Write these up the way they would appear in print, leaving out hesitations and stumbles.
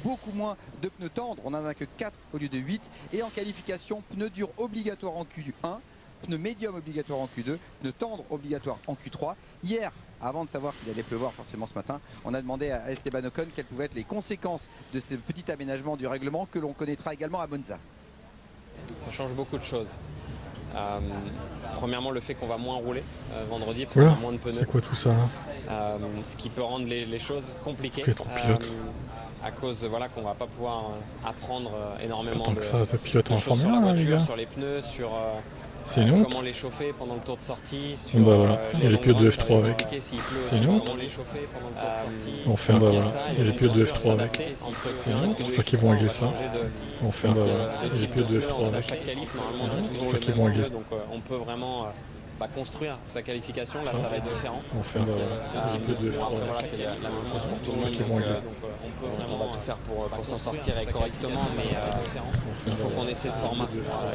beaucoup moins de pneus tendres. On n'en a que 4 au lieu de 8. Et en qualification, pneus durs obligatoires en Q1, pneus médium obligatoires en Q2, pneus tendres obligatoires en Q3. Hier, avant de savoir qu'il allait pleuvoir forcément ce matin, on a demandé à Esteban Ocon quelles pouvaient être les conséquences de ce petit aménagement du règlement que l'on connaîtra également à Monza. Ça change beaucoup de choses. Premièrement, le fait qu'on va moins rouler vendredi parce qu'on a moins de pneus. C'est quoi tout ça ce qui peut rendre les choses compliquées. À cause qu'on va pas pouvoir apprendre énormément de choses sur la voiture, sur les pneus, sur comment les chauffer pendant le tour de sortie. Sur, il y a les pilotes de F3 avec. C'est une honte. Comment les chauffer pendant le tour de sortie. Enfin il y a les pilotes de F3 avec. C'est une honte. J'espère qu'ils vont régler ça. Enfin il y a les pilotes de F3 avec. J'espère qu'ils vont régler ça. Donc on peut vraiment construire sa qualification, là ça va être différent. Enfin un peu de c'est la même chose pour tout le monde. On va tout faire pour s'en sortir correctement, mais il faut qu'on essaie ce format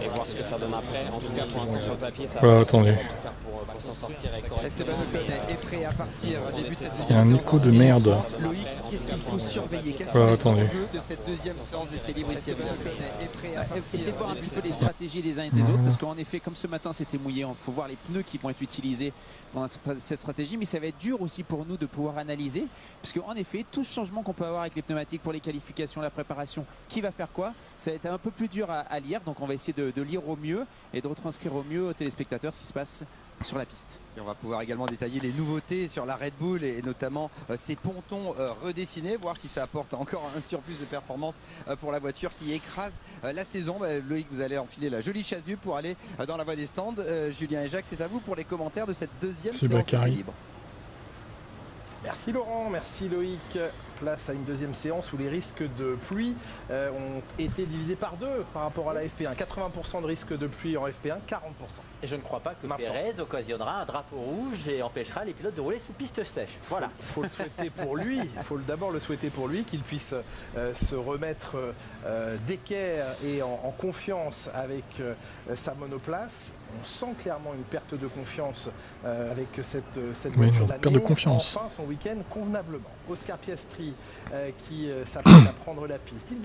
et voir ce que ça donne après. En tout cas pour l'instant sur le papier, ça va tout faire pour s'en sortir correctement. Esteban Ocon est prêt à partir début de cette il y a un écho de merde. Loïc, qu'est-ce qu'il faut surveiller? Quels sont les enjeux de cette deuxième séance d'essais libres? Esteban Ocon est prêt à essayer de voir un petit peu les stratégies des uns et des autres, parce qu'en effet, comme ce matin c'était mouillé, il faut voir les pneus qui vont être utilisés dans cette stratégie, mais ça va être dur aussi pour nous de pouvoir analyser, parce qu'en effet, tout ce changement qu'on peut avoir avec les pneumatiques pour les qualifications, la préparation, qui va faire quoi, ça va être un peu plus dur à lire, donc on va essayer de lire au mieux et de retranscrire au mieux aux téléspectateurs ce qui se passe sur la piste. Et on va pouvoir également détailler les nouveautés sur la Red Bull et notamment ces pontons redessinés, voir si ça apporte encore un surplus de performance pour la voiture qui écrase la saison. Loïc, vous allez enfiler la jolie chasuble pour aller dans la voie des stands. Julien et Jacques, c'est à vous pour les commentaires de cette deuxième séance d'essais libres. Merci Laurent, merci Loïc. Place à une deuxième séance où les risques de pluie ont été divisés par 2 par rapport à la FP1. 80% de risque de pluie en FP1, 40%. Et je ne crois pas que Pérez occasionnera un drapeau rouge et empêchera les pilotes de rouler sous piste sèche. Voilà. Faut le souhaiter pour lui. Il faut d'abord le souhaiter pour lui, qu'il puisse se remettre d'équerre et en confiance avec sa monoplace. On sent clairement une perte de confiance avec cette voiture d'année. Perte de confiance. Enfin, son week-end convenablement. Oscar Piastri qui s'apprête à prendre la piste. Il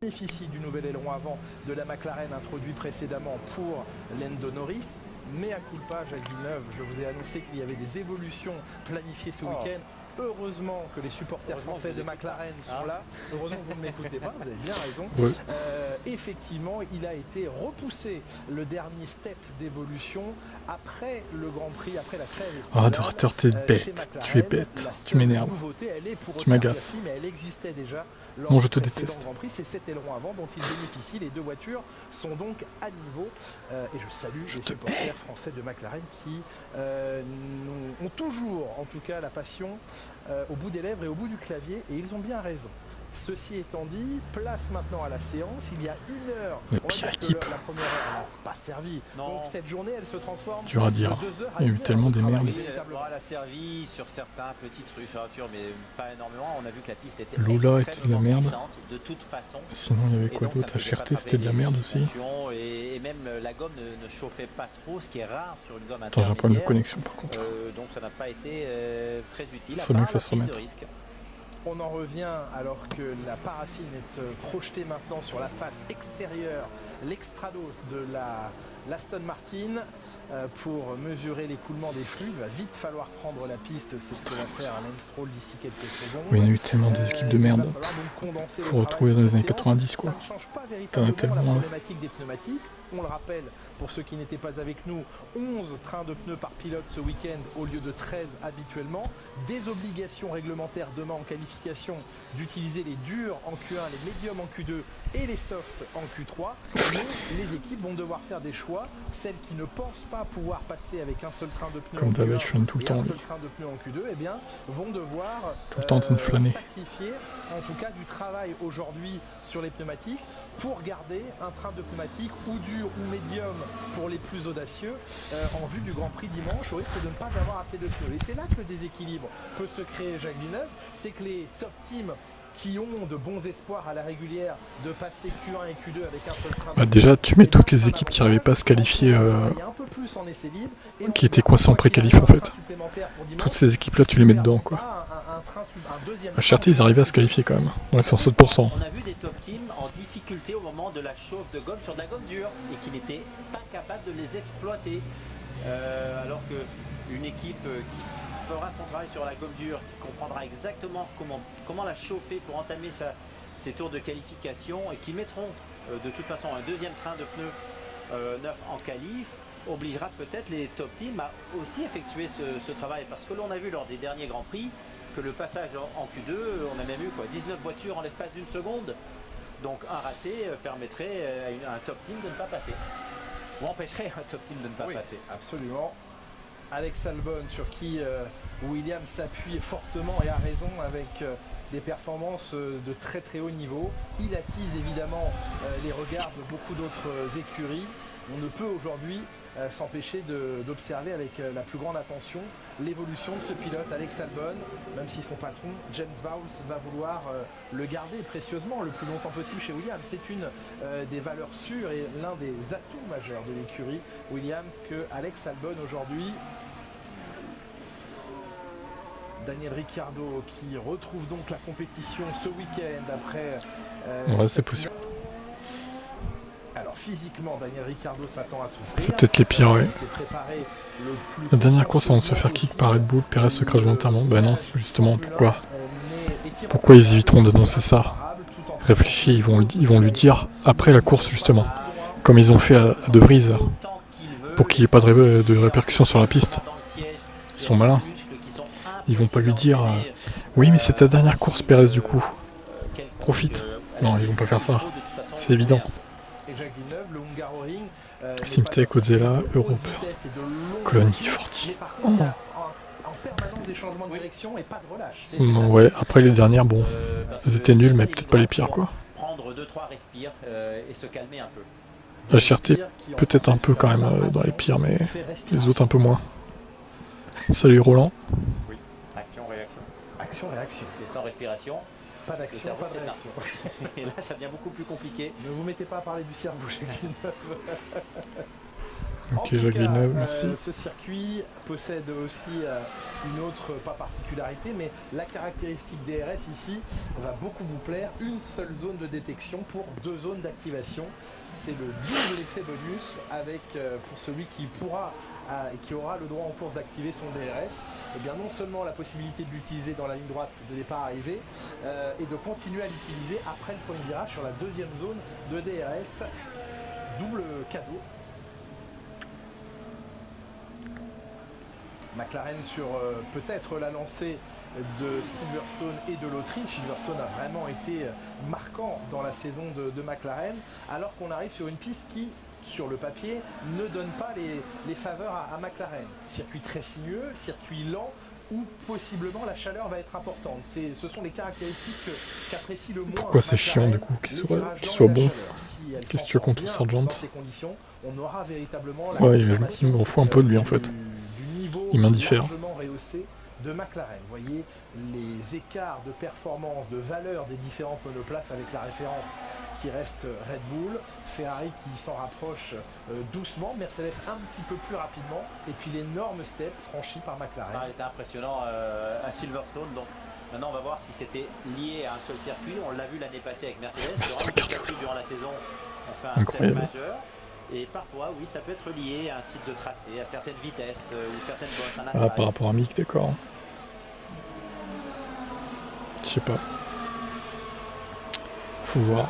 bénéficie du nouvel aileron avant de la McLaren introduit précédemment pour Lando Norris. Mais à culpa, Jacques Villeneuve, je vous ai annoncé qu'il y avait des évolutions planifiées ce week-end. Heureusement que les supporters français de McLaren sont là. Heureusement que vous ne m'écoutez pas, vous avez bien raison. Ouais. Effectivement, il a été repoussé le dernier step d'évolution après le Grand Prix, après la trêve estivale. Ah, Dorateur, t'es bête. Tu es bête. Tu m'énerves. Tu m'agaces. Mais elle existait déjà. Non, je te déteste. Grand Prix, c'est cet aileron avant dont il bénéficie. Les deux voitures sont donc à niveau. Et je salue les supporters français de McLaren qui ont toujours, en tout cas, la passion au bout des lèvres et au bout du clavier. Et ils ont bien raison. Ceci étant dit, place maintenant à la séance. Il y a 1 heure. Mais pire équipe. La première heure n'a pas servi. Non. Donc cette journée, elle se transforme. Dur à dire. Il y a eu tellement des merdes. Elle a servi sur certains petits trucs sur la voiture, mais pas énormément. On a vu que la piste était Lola était de la merde. De toute façon. Sinon, il y avait quoi d'autre? HRT, c'était de la merde aussi. Et même la gomme ne chauffait pas trop, ce qui est rare sur une gomme intermédiaire. Attends, j'ai un problème de connexion par contre. Donc ça n'a pas été très utile. Ça serait bien que ça se remette. On en revient alors que la paraffine est projetée maintenant sur la face extérieure, l'extrados de l'Aston Martin pour mesurer l'écoulement des flux. Il va vite falloir prendre la piste, c'est ce que va faire Lance Stroll d'ici quelques secondes. Oui, il y a eu tellement des équipes de merde. Il faut retrouver dans les années 90 quoi. Ça ne change pas véritablement la problématique des pneumatiques. On le rappelle, pour ceux qui n'étaient pas avec nous, 11 trains de pneus par pilote ce week-end au lieu de 13 habituellement. Des obligations réglementaires demain en qualification d'utiliser les durs en Q1, les médiums en Q2 et les softs en Q3. Mais les équipes vont devoir faire des choix fois, celles qui ne pensent pas pouvoir passer avec un seul train de pneus comme en David, Q1 je flâne tout le et temps. un seul train de pneus en Q2, eh bien, vont devoir Tout le temps en train de flâner. sacrifier en tout cas du travail aujourd'hui sur les pneumatiques pour garder un train de pneumatiques ou dur ou médium pour les plus audacieux en vue du Grand Prix dimanche, au risque de ne pas avoir assez de pneus. Et c'est là que le déséquilibre peut se créer, Jacques Villeneuve, c'est que les top teams qui ont de bons espoirs à la régulière de passer Q1 et Q2 avec un seul train. Déjà, tu mets toutes les équipes qui n'arrivaient pas à se qualifier, qui étaient coincées en pré-qualif en fait. Toutes ces équipes-là, tu les mets dedans quoi. À Cherté, ils arrivaient à se qualifier quand même. Ouais, 107%. On a vu des top teams en difficulté au moment de la chauffe de gomme sur de la gomme dure et qui n'étaient pas capables de les exploiter. Alors qu'une équipe qui fera son travail sur la gomme dure, qui comprendra exactement comment la chauffer pour entamer ses tours de qualification et qui mettront de toute façon un deuxième train de pneus neuf en qualif, obligera peut-être les top teams à aussi effectuer ce travail. Parce que l'on a vu lors des derniers Grands Prix que le passage en Q2, on a même eu 19 voitures en l'espace d'une seconde. Donc un raté permettrait à un top team de ne pas passer. Ou empêcherait un top team de ne pas passer. Absolument. Alex Albon sur qui Williams s'appuie fortement et a raison avec des performances de très très haut niveau. Il attise évidemment les regards de beaucoup d'autres écuries. On ne peut aujourd'hui s'empêcher d'observer avec la plus grande attention l'évolution de ce pilote Alex Albon, même si son patron James Vowles va vouloir le garder précieusement le plus longtemps possible chez Williams. C'est une des valeurs sûres et l'un des atouts majeurs de l'écurie Williams que Alex Albon aujourd'hui. Daniel Ricciardo qui retrouve donc la compétition ce week-end après... ouais, c'est possible. Alors physiquement, Daniel Ricciardo s'attend à souffrir. C'est peut-être les pires, ouais. La dernière course avant de se faire kick par Red Bull, Perez se crache volontairement. Ben non, justement, pourquoi? Pourquoi ils éviteront d'annoncer ça? Réfléchis, ils vont lui dire après la course, justement. Comme ils ont fait à De Vries, pour qu'il n'y ait pas de répercussions sur la piste. Ils sont malins. Ils vont pas lui dire oui, mais c'est ta dernière course, Perez, du coup. Profite. Non, ils vont pas faire ça. C'est évident. Simtek, Godzilla, Europe, Colonie, Forti. Oh. Non, ouais, après les dernières, bon, elles étaient nulles, mais peut-être pas les pires, quoi. La Cherté, peut-être un peu quand même dans les pires, mais les autres un peu moins. Salut Roland. Oui, action-réaction. Action-réaction. Et sans respiration. Pas d'action, pas de réaction. Et là, ça devient beaucoup plus compliqué. Ne vous mettez pas à parler du cerveau, Jacques Villeneuve. Ok, Jacques Villeneuve, merci. Ce circuit possède aussi une autre, pas particularité, mais la caractéristique DRS ici va beaucoup vous plaire. Une seule zone de détection pour 2 zones d'activation. C'est le double effet bonus avec, pour celui qui pourra et qui aura le droit en course d'activer son DRS, et bien non seulement la possibilité de l'utiliser dans la ligne droite de départ arrivée et de continuer à l'utiliser après le premier virage sur la deuxième zone de DRS. Double cadeau. McLaren sur peut-être la lancée de Silverstone et de l'Autriche. Silverstone a vraiment été marquant dans la saison de McLaren, alors qu'on arrive sur une piste qui, sur le papier, ne donne pas les faveurs à McLaren. Circuit très sinueux, circuit lent, où possiblement la chaleur va être importante. Ce sont les caractéristiques qu'apprécie le moins. Pourquoi c'est chiant du coup qu'il soit bon? Qu'est-ce que tu as contre Sargent? On aura véritablement ouais, il m'en fout un peu de lui en fait. Il m'indiffère. De McLaren, vous voyez les écarts de performance, de valeur des différentes monoplaces avec la référence qui reste Red Bull, Ferrari qui s'en rapproche doucement, Mercedes un petit peu plus rapidement, et puis l'énorme step franchi par McLaren. Il était impressionnant à Silverstone, donc maintenant on va voir si c'était lié à un seul circuit. On l'a vu l'année passée avec Mercedes, durant la saison on fait un step majeur. Et parfois, oui, ça peut être lié à un type de tracé, à certaines vitesses ou certaines bosses. Ah, par rapport à Mick, d'accord. Je sais pas. Faut voir.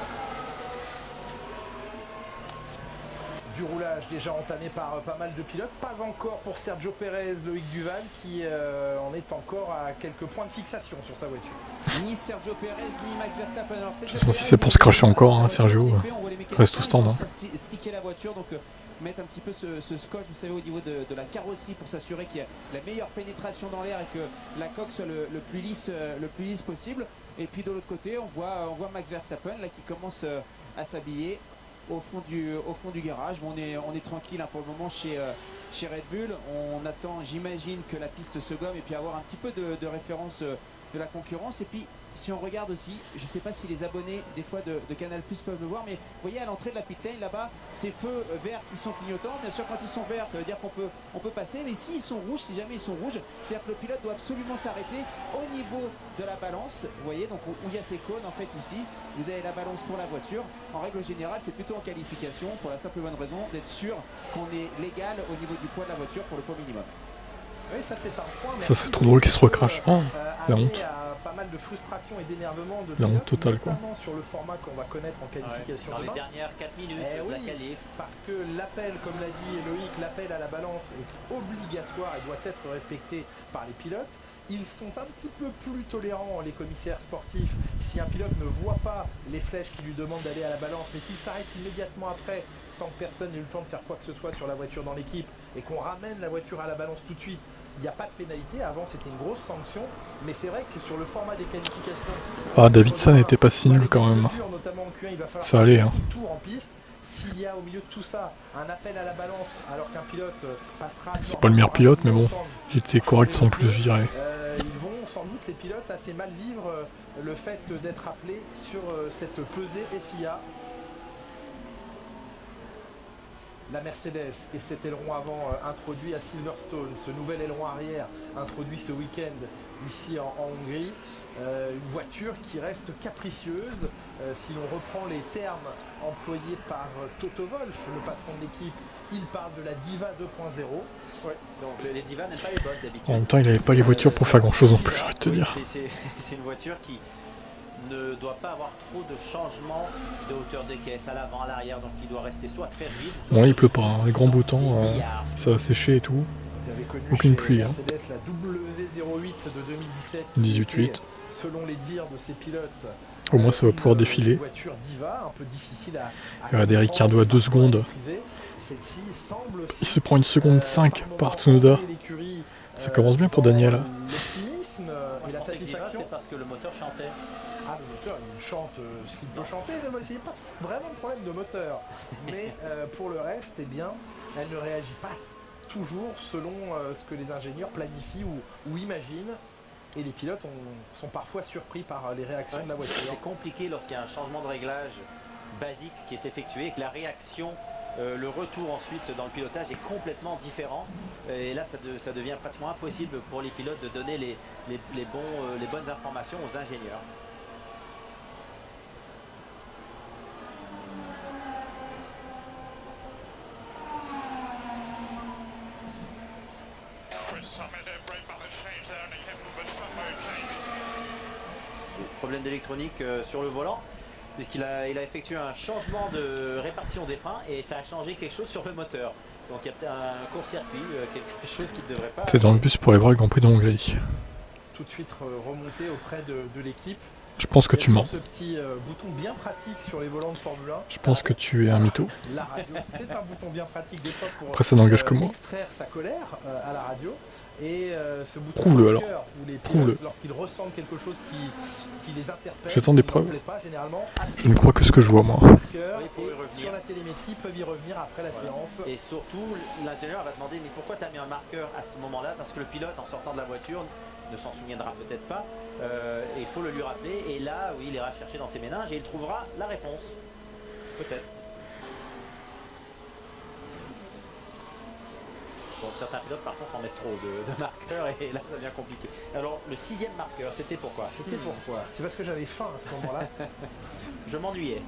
du roulage déjà entamé par pas mal de pilotes. Pas encore pour Sergio Pérez, Loïc Duval qui en est encore à quelques points de fixation sur sa voiture. Ni Sergio Pérez ni Max Verstappen. Alors, de toute façon, si c'est pour se cracher encore, hein, Sergio, reste tout stand. Hein. Sticker la voiture, donc mettre un petit peu ce scotch, vous savez, au niveau de la carrosserie pour s'assurer qu'il y a la meilleure pénétration dans l'air et que la coque soit le plus lisse possible. Et puis de l'autre côté, on voit Max Verstappen là qui commence à s'habiller au fond du garage. Bon, on est tranquille hein, pour le moment chez Red Bull. On attend, j'imagine, que la piste se gomme et puis avoir un petit peu de référence de la concurrence. Et puis si on regarde aussi, je ne sais pas si les abonnés des fois de Canal Plus peuvent le voir, mais vous voyez à l'entrée de la pit lane là-bas, ces feux verts qui sont clignotants. Bien sûr, quand ils sont verts, ça veut dire qu'on peut passer, mais s'ils sont rouges, si jamais ils sont rouges, c'est-à-dire que le pilote doit absolument s'arrêter au niveau de la balance. Vous voyez, donc où il y a ces cônes, en fait ici, vous avez la balance pour la voiture. En règle générale, c'est plutôt en qualification, pour la simple et bonne raison d'être sûr qu'on est légal au niveau du poids de la voiture pour le poids minimum. Oui, ça c'est un point. Ça serait trop drôle qu'il se recrache. Oh, la honte. Pas mal de frustration et d'énervement de la honte totale, quoi. Sur le format qu'on va connaître en qualification dans les dernières 4 minutes de la qualif. Parce que l'appel, comme l'a dit Loïc, l'appel à la balance est obligatoire et doit être respecté par les pilotes. Ils sont un petit peu plus tolérants, les commissaires sportifs, si un pilote ne voit pas les flèches qui lui demandent d'aller à la balance, mais qu'il s'arrête immédiatement après, sans que personne n'ait eu le temps de faire quoi que ce soit sur la voiture dans l'équipe, et qu'on ramène la voiture à la balance tout de suite. Il n'y a pas de pénalité, avant c'était une grosse sanction, mais c'est vrai que sur le format des qualifications... Ah, Davidson n'était pas si nul quand même. Ça allait, hein. Tour en piste. S'il y a au milieu de tout ça un appel à la balance alors qu'un pilote passera... C'est pas le meilleur pilote, mais bon, il était correct sans plus, je dirais. Ils vont sans doute, les pilotes, assez mal vivre le fait d'être appelés sur cette pesée FIA. La Mercedes et cet aileron avant introduit à Silverstone, ce nouvel aileron arrière introduit ce week-end ici en Hongrie, une voiture qui reste capricieuse. Si l'on reprend les termes employés par Toto Wolff, le patron de l'équipe, il parle de la Diva 2.0. Ouais, donc les divas n'aiment pas les boss d'habitude. En même temps, il n'avait pas les voitures pour faire grand chose non plus, j'arrête de te dire. C'est une voiture qui ne doit pas avoir trop de changements de hauteur des caisses à l'avant, à l'arrière, donc il doit rester soit très rigide. Bon, il pleut pas, hein. Les grands beaux temps, ça va sécher et tout. Aucune pluie. Hein. Mercedes, la W08 de 2017, 18-8. Selon les dires de ses pilotes, au moins ça va pouvoir défiler. Voiture diva, un peu difficile à regardez, Ricciardo à 2 secondes. Il se prend 1 seconde 5 par Tsunoda. Ça commence bien pour Daniel. L'optimisme et la satisfaction. C'est parce que le moteur chantait. Ah, le moteur, il chante ce qu'il peut chanter. Il n'y a pas vraiment de problème de moteur. Mais pour le reste, eh bien, elle ne réagit pas toujours selon ce que les ingénieurs planifient ou imaginent. Et les pilotes sont parfois surpris par les réactions de la voiture. C'est compliqué lorsqu'il y a un changement de réglage basique qui est effectué et que la réaction, le retour ensuite dans le pilotage est complètement différent. Et là, ça devient pratiquement impossible pour les pilotes de donner les bonnes informations aux ingénieurs. Problème d'électronique sur le volant, puisqu'il a effectué un changement de répartition des freins et ça a changé quelque chose sur le moteur. Donc il y a peut-être un court-circuit, quelque chose qui ne devrait pas... T'es dans le bus pour aller voir le Grand Prix de Hongrie. Tout de suite remonter auprès de l'équipe. Je pense que tu mens. Ce petit bouton bien pratique sur les volants de Formule 1. Je pense que tu es un mytho. La radio, c'est un bouton bien pratique des fois pour après, ça n'engage que moi. Extraire sa colère à la radio. Et ce bouton prouve-le alors. Prouve-le. Lorsqu'ils ressentent quelque chose qui les interpelle, j'attends des preuves. Pas, je ne crois que ce que je vois moi. Sur la télémétrie, peuvent y revenir après la séance. Et surtout, l'ingénieur va demander mais pourquoi tu as mis un marqueur à ce moment-là? Parce que le pilote, en sortant de la voiture, ne s'en souviendra peut-être pas. Et il faut le lui rappeler. Et là, oui, il ira chercher dans ses méninges et il trouvera la réponse. Peut-être. Bon, certains pilotes par contre en mettent trop de marqueurs et là ça devient compliqué. Alors le 6e marqueur, c'était pourquoi? C'était pourquoi? C'est parce que j'avais faim à ce moment-là. Je m'ennuyais.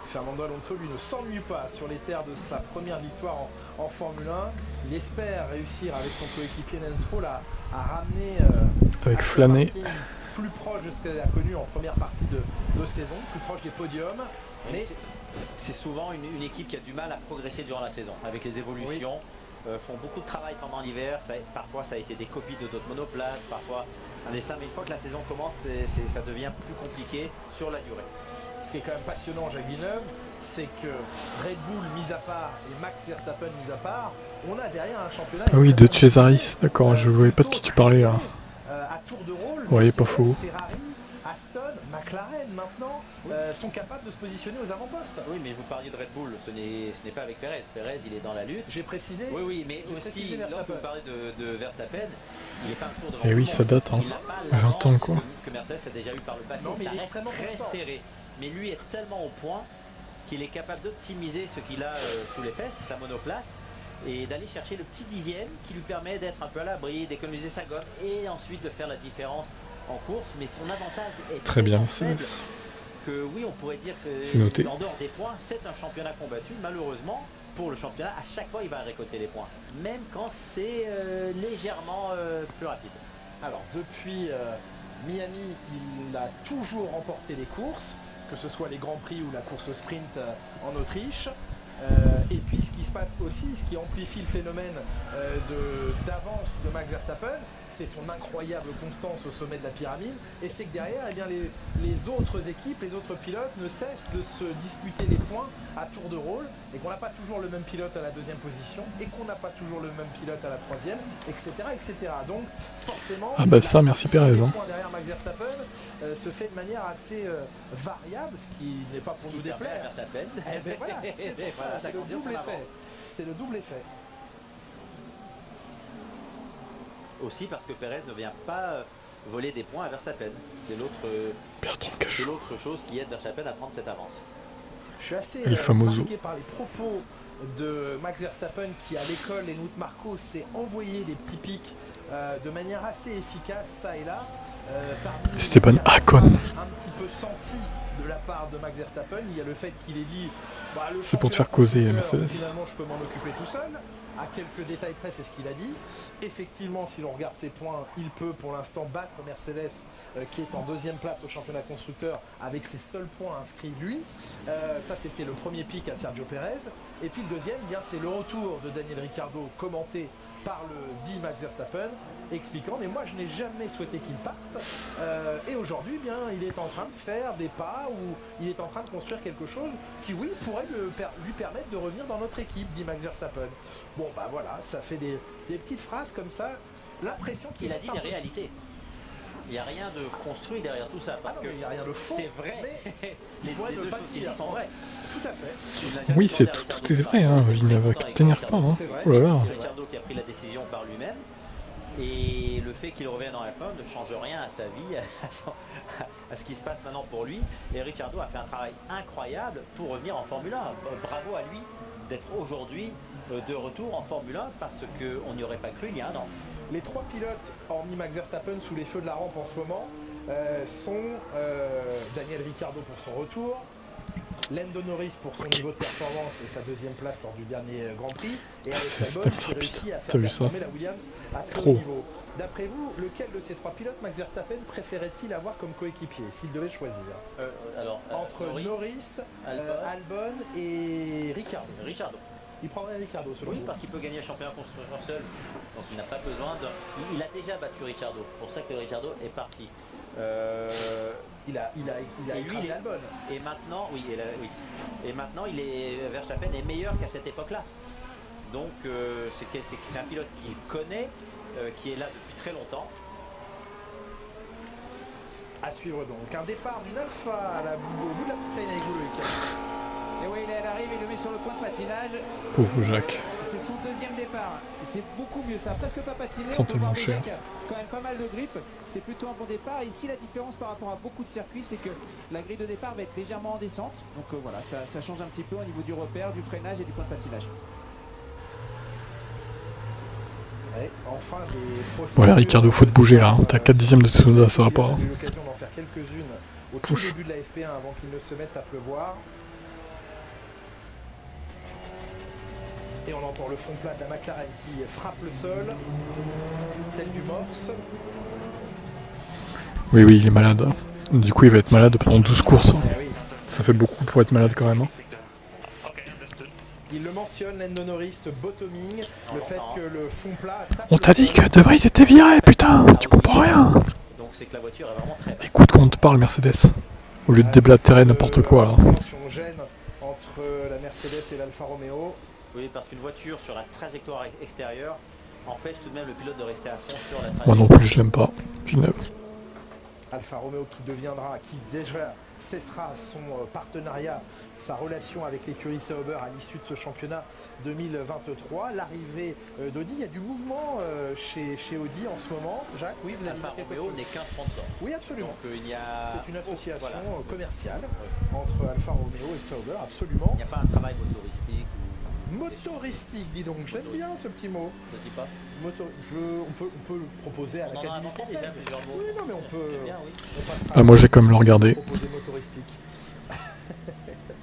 Fernando Alonso lui ne s'ennuie pas sur les terres de sa première victoire en Formule 1. Il espère réussir avec son coéquipier Lance Stroll à ramener avec Flâner plus proche de ce qu'elle a connu en première partie de saison, plus proche des podiums. Mais c'est souvent une équipe qui a du mal à progresser durant la saison, avec les évolutions. Font beaucoup de travail pendant l'hiver, parfois ça a été des copies de d'autres monoplaces, parfois un dessin, mais une fois que la saison commence, ça devient plus compliqué sur la durée. Ce qui est quand même passionnant, Jacques Villeneuve, c'est que Red Bull mis à part et Max Verstappen mis à part, on a derrière un championnat... Ah oui, de Cesaris, d'accord, je ne voyais pas de qui tu parlais là. À tour de rôle, ouais, pas faux. Ferrari, Aston, McLaren maintenant sont capables de se positionner aux avant-postes. Oui, mais vous parliez de Red Bull, ce n'est pas avec Perez. Perez, il est dans la lutte. J'ai précisé. Oui, mais aussi, lorsque vous parlez de Verstappen, il n'est pas un tour devant. Et oui, ça date, hein. 20 ans quoi. Que Mercedes a déjà eu par le passé, non, mais ça reste très serré. Mais lui est tellement au point qu'il est capable d'optimiser ce qu'il a sous les fesses, sa monoplace, et d'aller chercher le petit dixième qui lui permet d'être un peu à l'abri, d'économiser sa gomme et ensuite de faire la différence en course. Mais son avantage est très bien, Mercedes. Que oui, on pourrait dire que c'est noté. En dehors des points, c'est un championnat combattu. Malheureusement, pour le championnat, à chaque fois, il va récolter les points, même quand c'est légèrement plus rapide. Alors, depuis Miami, il a toujours remporté les courses, que ce soit les Grands Prix ou la course sprint en Autriche. Et puis ce qui se passe aussi, ce qui amplifie le phénomène d'avance de Max Verstappen, c'est son incroyable constance au sommet de la pyramide, et c'est que derrière, eh bien, les autres équipes, les autres pilotes ne cessent de se disputer les points à tour de rôle, et qu'on n'a pas toujours le même pilote à la deuxième position, et qu'on n'a pas toujours le même pilote à la troisième, etc. etc. Donc forcément, ah bah ça, merci Perez. Hein. Derrière Max Verstappen se fait de manière assez variable, ce qui n'est pas pour nous déplaire. Verstappen. Eh ben voilà, c'est le double effet. C'est le double effet. Aussi parce que Perez ne vient pas voler des points à Verstappen. C'est l'autre chose qui aide Verstappen à prendre cette avance. Je suis assez marqué par les propos de Max Verstappen qui, à l'école, et Helmut Marko s'est envoyé des petits pics de manière assez efficace, ça et là. Esteban Ocon. Un petit peu senti de la part de Max Verstappen, il y a le fait qu'il ait dit c'est pour te faire causer, Mercedes. Finalement, je peux m'en occuper tout seul. À quelques détails près, c'est ce qu'il a dit. Effectivement, si l'on regarde ses points, il peut pour l'instant battre Mercedes, qui est en deuxième place au championnat constructeur, avec ses seuls points inscrits lui. Ça, c'était le premier pic à Sergio Perez. Et puis le deuxième, bien, c'est le retour de Daniel Ricciardo, commenté par le dit Max Verstappen, expliquant mais moi je n'ai jamais souhaité qu'il parte et aujourd'hui bien il est en train de faire des pas ou il est en train de construire quelque chose qui oui pourrait lui permettre de revenir dans notre équipe, dit Max Verstappen. Bon bah voilà, ça fait des petites phrases comme ça, l'impression qu'il a dit des réalités. Il n'y a rien de construit derrière tout ça parce il n'y a rien de faux. C'est vrai. les deux choses qui disent sont vraies. Tout à fait. Oui, c'est tout est vrai, hein. Il ne va tenir pas. Hein. Oh là là. C'est Ricciardo qui a pris la décision par lui-même. Et le fait qu'il revienne en F1 ne change rien à sa vie, à ce qui se passe maintenant pour lui. Et Ricciardo a fait un travail incroyable pour revenir en Formule 1. Bravo à lui d'être aujourd'hui de retour en Formule 1 parce qu'on n'y aurait pas cru il y a un an. Les trois pilotes, hormis Max Verstappen, sous les feux de la rampe en ce moment, sont Daniel Ricciardo pour son retour, Lando Norris pour son niveau de performance et sa deuxième place lors du dernier Grand Prix, et Alex Albon qui réussit à faire performer la Williams à très haut niveau. D'après vous, lequel de ces trois pilotes Max Verstappen préférait-il avoir comme coéquipier s'il devait choisir entre Norris, Albon et Ricciardo. Il prendrait Ricciardo selon vous. Parce qu'il peut gagner le championnat constructeur seul. Donc il n'a pas besoin de... Il a déjà battu Ricciardo. C'est pour ça que Ricciardo est parti. Il a écrasé Albon. Et maintenant, Et maintenant, Verstappen est meilleur qu'à cette époque-là. Donc c'est un pilote qu'il connaît, qui est là depuis très longtemps. À suivre donc. Un départ d'une Alpha au bout de la bouteille avec Loïc. Et oui, il arrive, il le met sur le point de patinage. Pauvre Jacques. C'est son deuxième départ. C'est beaucoup mieux. Ça n'a presque pas patiné. On peut voir Jacques quand même pas mal de grippe. C'était plutôt un bon départ. Ici, la différence par rapport à beaucoup de circuits, c'est que la grille de départ va être légèrement en descente. Donc voilà, ça change un petit peu au niveau du repère, du freinage et du point de patinage. Ouais, enfin, voilà, Ricciardo, faut te bouger là. T'as 4 dixièmes de Tsunoda, ça va pas. J'ai eu l'occasion d'en faire quelques-unes au tout début de la FP1 avant qu'il ne se mette à pleuvoir. Et on entend le fond plat de la McLaren qui frappe le sol, tel du morse. Oui, il est malade. Du coup, il va être malade pendant 12 courses. Ça fait beaucoup pour être malade quand même. Hein. Il le mentionne, Lando Norris, bottoming, le fait que le fond plat... On t'a dit que De Vries était viré, putain, tu comprends rien. Donc c'est que la voiture est vraiment très... Écoute quand on te parle, Mercedes. Au lieu de déblatérer n'importe quoi. Là. Gêne entre la Mercedes et l'Alfa Romeo. Oui, parce qu'une voiture sur la trajectoire extérieure empêche tout de même le pilote de rester à fond sur la trajectoire. Moi non plus, je l'aime pas. Villeneuve. Alfa Romeo qui déjà cessera son partenariat, sa relation avec l'écurie Sauber à l'issue de ce championnat 2023. L'arrivée d'Audi, il y a du mouvement chez Audi en ce moment. Jacques, oui, vous avez Alfa Romeo n'est qu'un sponsor. Oui, absolument. Donc, c'est une association commerciale entre Alfa Romeo et Sauber, absolument. Il n'y a pas un travail motoristique. Motoristique, dis donc, j'aime bien ce petit mot. Je dis pas. On peut le proposer à l'Académie française. Oui, non, mais on peut. Bien, oui. Moi j'ai comme le regarder.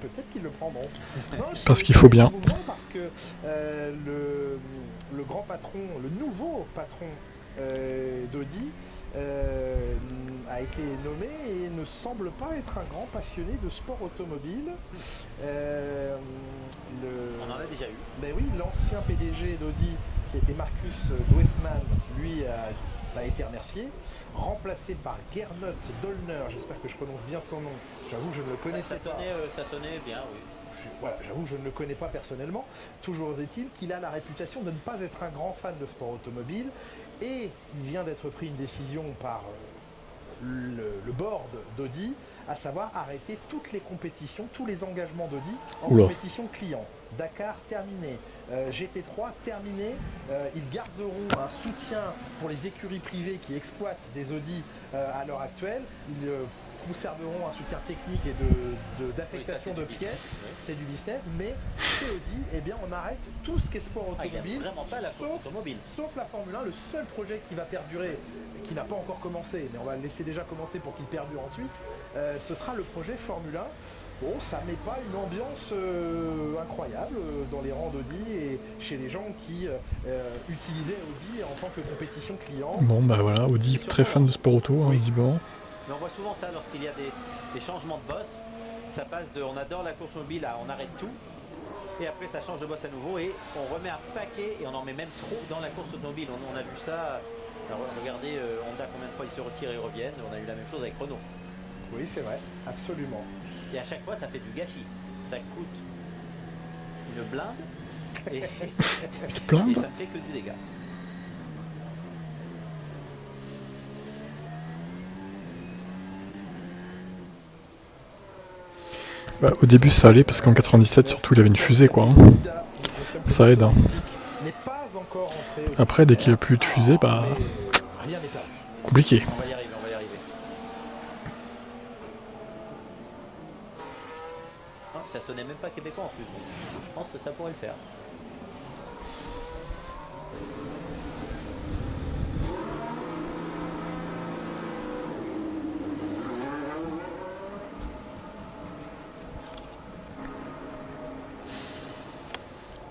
Peut-être qu'ils le prendront. Non, parce qu'il faut bien. Parce que le grand patron, le nouveau patron d'Audi a été nommé et ne semble pas être un grand passionné de sport automobile. On en a déjà eu. Ben oui, l'ancien PDG d'Audi, qui était Marcus Duesman, lui a été remercié, remplacé par Gernot Dollner, j'espère que je prononce bien son nom, j'avoue que je ne le connaissais pas. Ça sonnait bien, oui. Voilà, j'avoue que je ne le connais pas personnellement. Toujours est-il qu'il a la réputation de ne pas être un grand fan de sport automobile et il vient d'être pris une décision par le board d'Audi, à savoir arrêter toutes les compétitions, tous les engagements d'Audi en compétition client. Dakar terminé, GT3 terminé, ils garderont un soutien pour les écuries privées qui exploitent des Audi à l'heure actuelle. Ils conserveront un soutien technique et d'affectation de pièces, c'est du business, mais chez Audi, eh bien, on arrête tout ce qui est sport automobile, sauf la Formule 1, le seul projet qui va perdurer, qui n'a pas encore commencé, mais on va le laisser déjà commencer pour qu'il perdure ensuite, ce sera le projet Formule 1. Bon, ça met pas une ambiance incroyable dans les rangs d'Audi et chez les gens qui utilisaient Audi en tant que compétition client. Bon, bah voilà, Audi très fan de sport auto, hein, visiblement. Mais on voit souvent ça lorsqu'il y a des changements de boss. Ça passe de on adore la course mobile à on arrête tout. Et après ça change de boss à nouveau et on remet un paquet et on en met même trop dans la course automobile. On a vu ça. Alors regardez Honda combien de fois ils se retirent et reviennent. On a eu la même chose avec Renault. Oui, c'est vrai, absolument. Et à chaque fois ça fait du gâchis. Ça coûte une blinde et ça ne fait que du dégât. Bah, au début ça allait parce qu'en 97 surtout il avait une fusée quoi. Hein. Ça aide. Hein. Après dès qu'il n'y a plus de fusée, bah compliqué. On va y arriver. Non, ça sonnait même pas québécois en plus. Je pense que ça pourrait le faire.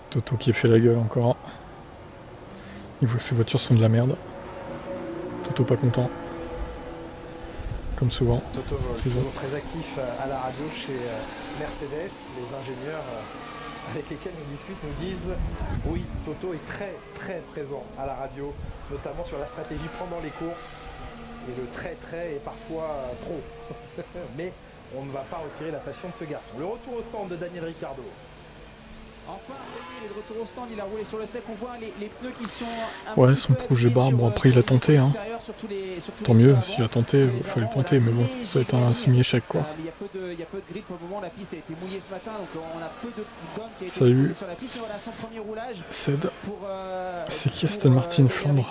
Toto qui fait la gueule encore. Il voit que ses voitures sont de la merde. Toto pas content. Comme souvent. Toto toujours très actif à la radio chez Mercedes. Les ingénieurs avec lesquels on discute nous disent oui, Toto est très très présent à la radio, notamment sur la stratégie pendant les courses. Et le très est parfois trop. Mais on ne va pas retirer la passion de ce garçon. Le retour au stand de Daniel Ricciardo. Enfin, il est de retour au stand, il a roulé sur le sec, on voit les pneus qui sont ouais, son projet barre, bon après il a tenté, hein. Tant mieux, s'il a tenté, il fallait tenter, mais bon, ça va être un semi-échec quoi. Il y a peu de grip pour le moment, la piste a été mouillée ce matin, donc on a peu de gomme qui a été roulée sur la piste, mais voilà son premier roulage. Ced. C'est qui Aston Martin Flandre?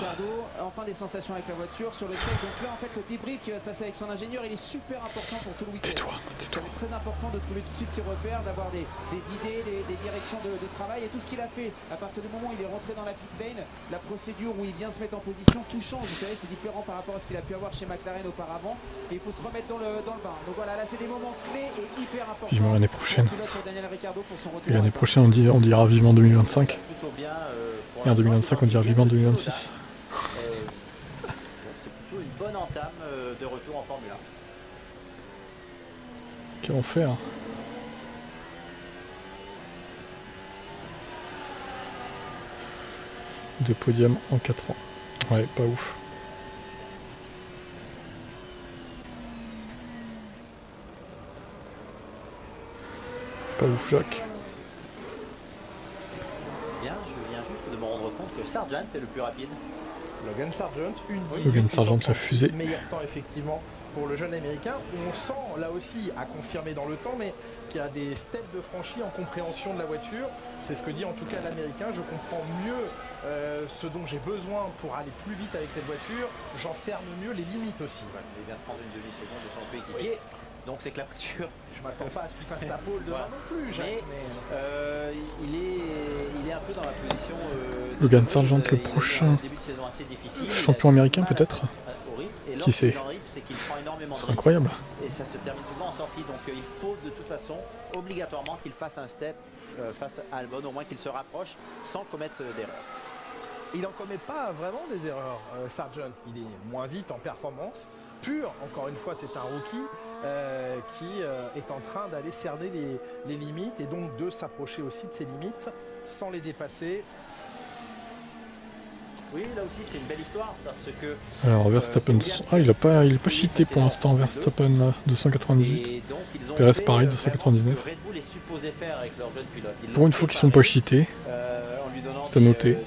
Enfin des sensations avec la voiture sur le sec, donc là en fait le débrief qui va se passer avec son ingénieur, il est super important pour tout le week-end. Ça va être très important de trouver tout de suite ses repères, d'avoir des idées, des directions de travail et tout ce qu'il a fait à partir du moment où il est rentré dans la pit lane, la procédure où il vient se mettre en position, tout change, vous savez, c'est différent par rapport à ce qu'il a pu avoir chez McLaren auparavant et il faut se remettre dans le bain. Donc voilà, là c'est des moments clés et hyper importants. Vivement l'année prochaine. Et l'année prochaine on dira vivement 2025. Et en 2025 on dira vivement 2026. C'est plutôt une bonne entame de retour en Formule 1. Quel enfer. Deux podiums en 4 ans. Ouais, pas ouf. Pas ouf, Jacques. Bien, je viens juste de me rendre compte que Sargent est le plus rapide. Logan Sargent, Logan Sargent, la fusée. Meilleur temps effectivement pour le jeune américain. On sent là aussi, à confirmer dans le temps, mais qu'il y a des steps de franchis en compréhension de la voiture. C'est ce que dit en tout cas l'américain. Je comprends mieux ce dont j'ai besoin pour aller plus vite avec cette voiture. J'en cerne mieux les limites aussi. Ouais, il vient de prendre une demi-seconde de son coéquipier. Oui. Donc c'est que la voiture... Je m'attends pas à ce qu'il fasse la pole devant non plus, Jacques, mais il est un peu dans la position... Logan Sargent, le prochain champion américain peut-être. Qui sait? Ce serait incroyable. Et ça se termine souvent en sortie, donc il faut de toute façon obligatoirement qu'il fasse un step face à Albon, au moins qu'il se rapproche sans commettre d'erreur. Il n'en commet pas vraiment des erreurs, Sargent. Il est moins vite en performance pure. Encore une fois, c'est un rookie qui est en train d'aller cerner les limites et donc de s'approcher aussi de ses limites sans les dépasser. Oui, là aussi, c'est une belle histoire parce que... Alors, Verstappen... Ah, il est pas cheaté pour l'instant, Verstappen, là, 298. Perez, pareil, 299. Pour une fois qu'ils sont pas cheatés, c'est à noter.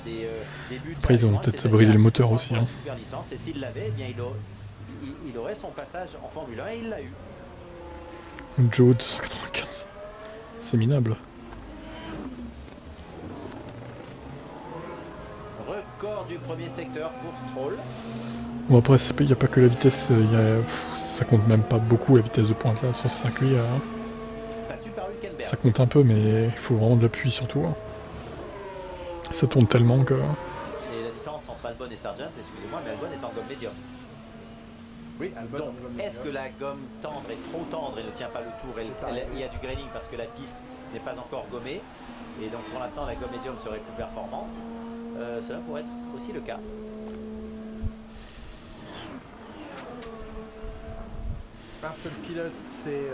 Après, ils ont peut-être bridé le moteur aussi. Hein. Et s'il l'avait, il aurait son passage en Formule 1 et il l'a eu. Joe 295. C'est minable. Record du premier secteur pour Stroll. Bon, après, il n'y a pas que la vitesse, ça compte même pas beaucoup la vitesse de pointe là sur ce circuit. Ça compte un peu, mais il faut vraiment de l'appui surtout. Hein. Ça tourne tellement que... Et la différence entre Albon et Sargent, excusez-moi, mais Albon est en gomme médium. Oui, Albon. Donc, est-ce que la gomme tendre est trop tendre et ne tient pas le tour? Il y a du graining parce que la piste n'est pas encore gommée. Et donc, pour l'instant, la gomme médium serait plus performante. Cela pourrait être aussi le cas. Un seul pilote s'est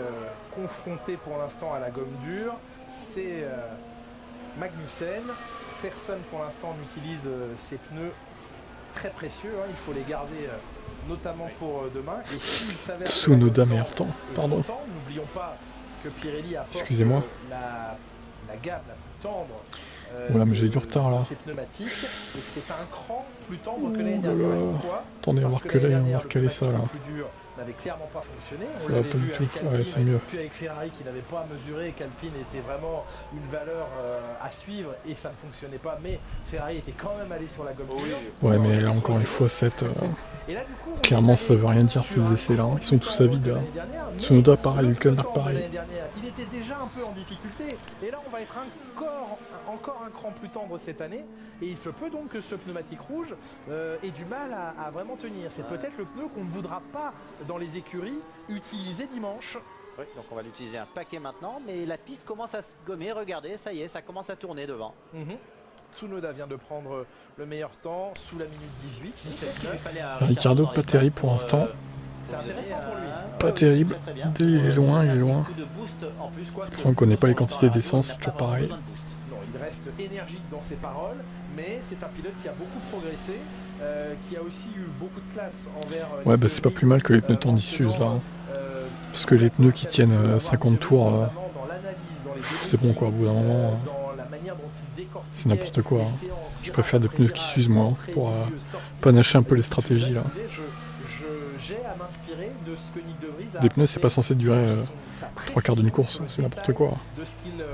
confronté pour l'instant à la gomme dure, c'est Magnussen. Personne pour l'instant n'utilise ces pneus très précieux, hein. Il faut les garder notamment pour demain. Et s'il s'avère Tsunoda meilleur temps, pardon. N'oublions pas que Pirelli apporte excusez-moi. La gamme la plus tendre. Voilà, mais j'ai du retard là. Ces pneumatiques, et que c'est un cran plus tendre que l'année dernière. Pourquoi? Attendez, on va recaler ça là. N'avait clairement pas fonctionné. Ça va pas du tout. Ouais, c'est mieux. Puis avec Ferrari qui n'avait pas mesuré qu'Alpine était vraiment une valeur à suivre et ça ne fonctionnait pas. Mais Ferrari était quand même allé sur la gomme dure. Ouais, mais là encore une fois, clairement, ça veut rien dire ces essais là. Ils sont tous à vide là. Tsunoda pareil, Hülkenberg pareil. Il était déjà un peu en difficulté. Et là, on va être encore un cran plus tendre cette année. Et il se peut donc que ce pneumatique rouge ait du mal à vraiment tenir. C'est peut-être le pneu qu'on ne voudra pas dans les écuries utiliser dimanche. Oui, donc on va l'utiliser un paquet maintenant, mais la piste commence à se gommer, regardez, ça y est, ça commence à tourner devant. Tsunoda vient de prendre le meilleur temps sous la minute 18. Ricciardo, pas terrible pour l'instant. C'est intéressant pour lui. Pas terrible, il est loin, On ne connaît pas les quantités d'essence, c'est toujours pareil. Non, il reste énergique dans ses paroles, mais c'est un pilote qui a beaucoup progressé. Qui a aussi eu beaucoup de classe envers... Ouais, bah c'est pas plus mal que les pneus tendus s'usent là. Hein. Parce que les pneus qui tiennent 50 tours, c'est bon quoi, au bout d'un moment, c'est n'importe quoi. Hein. Je préfère des pneus qui s'usent moi, pour panacher un peu les stratégies là. Des pneus c'est pas censé durer 3 quarts d'une course, c'est n'importe quoi. De ce qu'il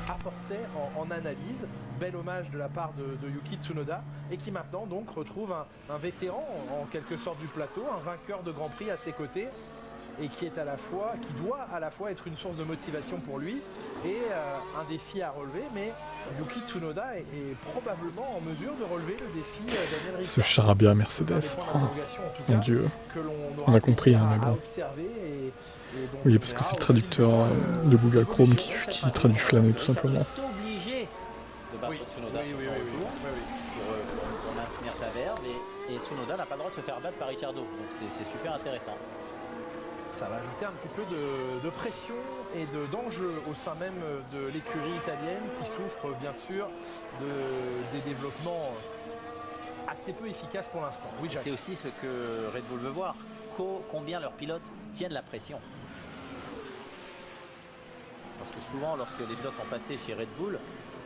apportait en analyse. Bel hommage de la part de Yuki Tsunoda et qui maintenant donc retrouve un vétéran en quelque sorte du plateau, un vainqueur de Grand Prix à ses côtés et qui doit à la fois être une source de motivation pour lui et un défi à relever, mais Yuki Tsunoda est probablement en mesure de relever le défi Daniel Ricciardo. Ce charabia Mercedes, oh, mon Dieu, on a compris hein, mais bon. Oui, parce que c'est le traducteur de Google Chrome qui traduit flâner tout simplement. Tsunoda pour maintenir sa verve et Tsunoda n'a pas le droit de se faire battre par Ricciardo, donc c'est super intéressant. Ça va ajouter un petit peu de pression et d'enjeu au sein même de l'écurie italienne qui souffre bien sûr des développements assez peu efficaces pour l'instant. Oui, c'est aussi ce que Red Bull veut voir, combien leurs pilotes tiennent la pression. Parce que souvent, lorsque les pilotes sont passés chez Red Bull,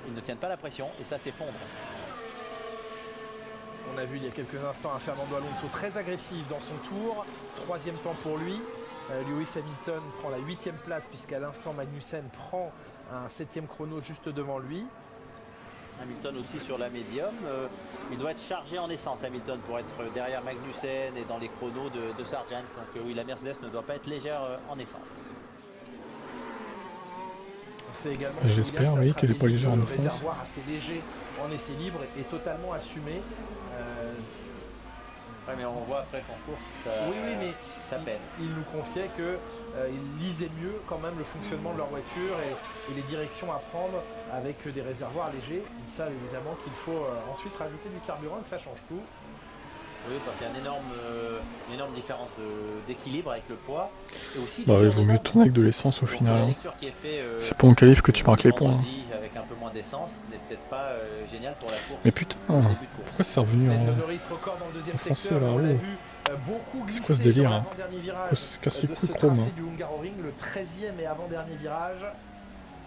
ils ne tiennent pas la pression et ça s'effondre. On a vu il y a quelques instants un Fernando Alonso très agressif dans son tour. 3e temps pour lui. Lewis Hamilton prend la 8e place puisqu'à l'instant Magnussen prend un 7e chrono juste devant lui. Hamilton aussi sur la médium. Il doit être chargé en essence, Hamilton, pour être derrière Magnussen et dans les chronos de Sargent. Donc oui, la Mercedes ne doit pas être légère en essence. J'espère, oui, qu'elle n'est pas légère en essence. Le réservoir assez léger en essai libre est totalement assumé. Ouais, mais on voit après qu'en course, mais ça peine. Il nous confiait qu'ils lisaient mieux quand même le fonctionnement de leur voiture et les directions à prendre avec des réservoirs légers. Ils savent évidemment qu'il faut ensuite rajouter du carburant et que ça change tout. Oui, parce qu'il y a une énorme différence d'équilibre avec le poids. Et aussi bah, il vaut mieux tourner avec de l'essence au final. C'est pour un qualif que tu marques les points. Avec un peu moins d'essence n'est peut-être pas génial pour la course. Mais putain, pourquoi c'est revenu en français là? C'est quoi ce délire? Casse les couilles chrome. Le 13e et avant-dernier virage.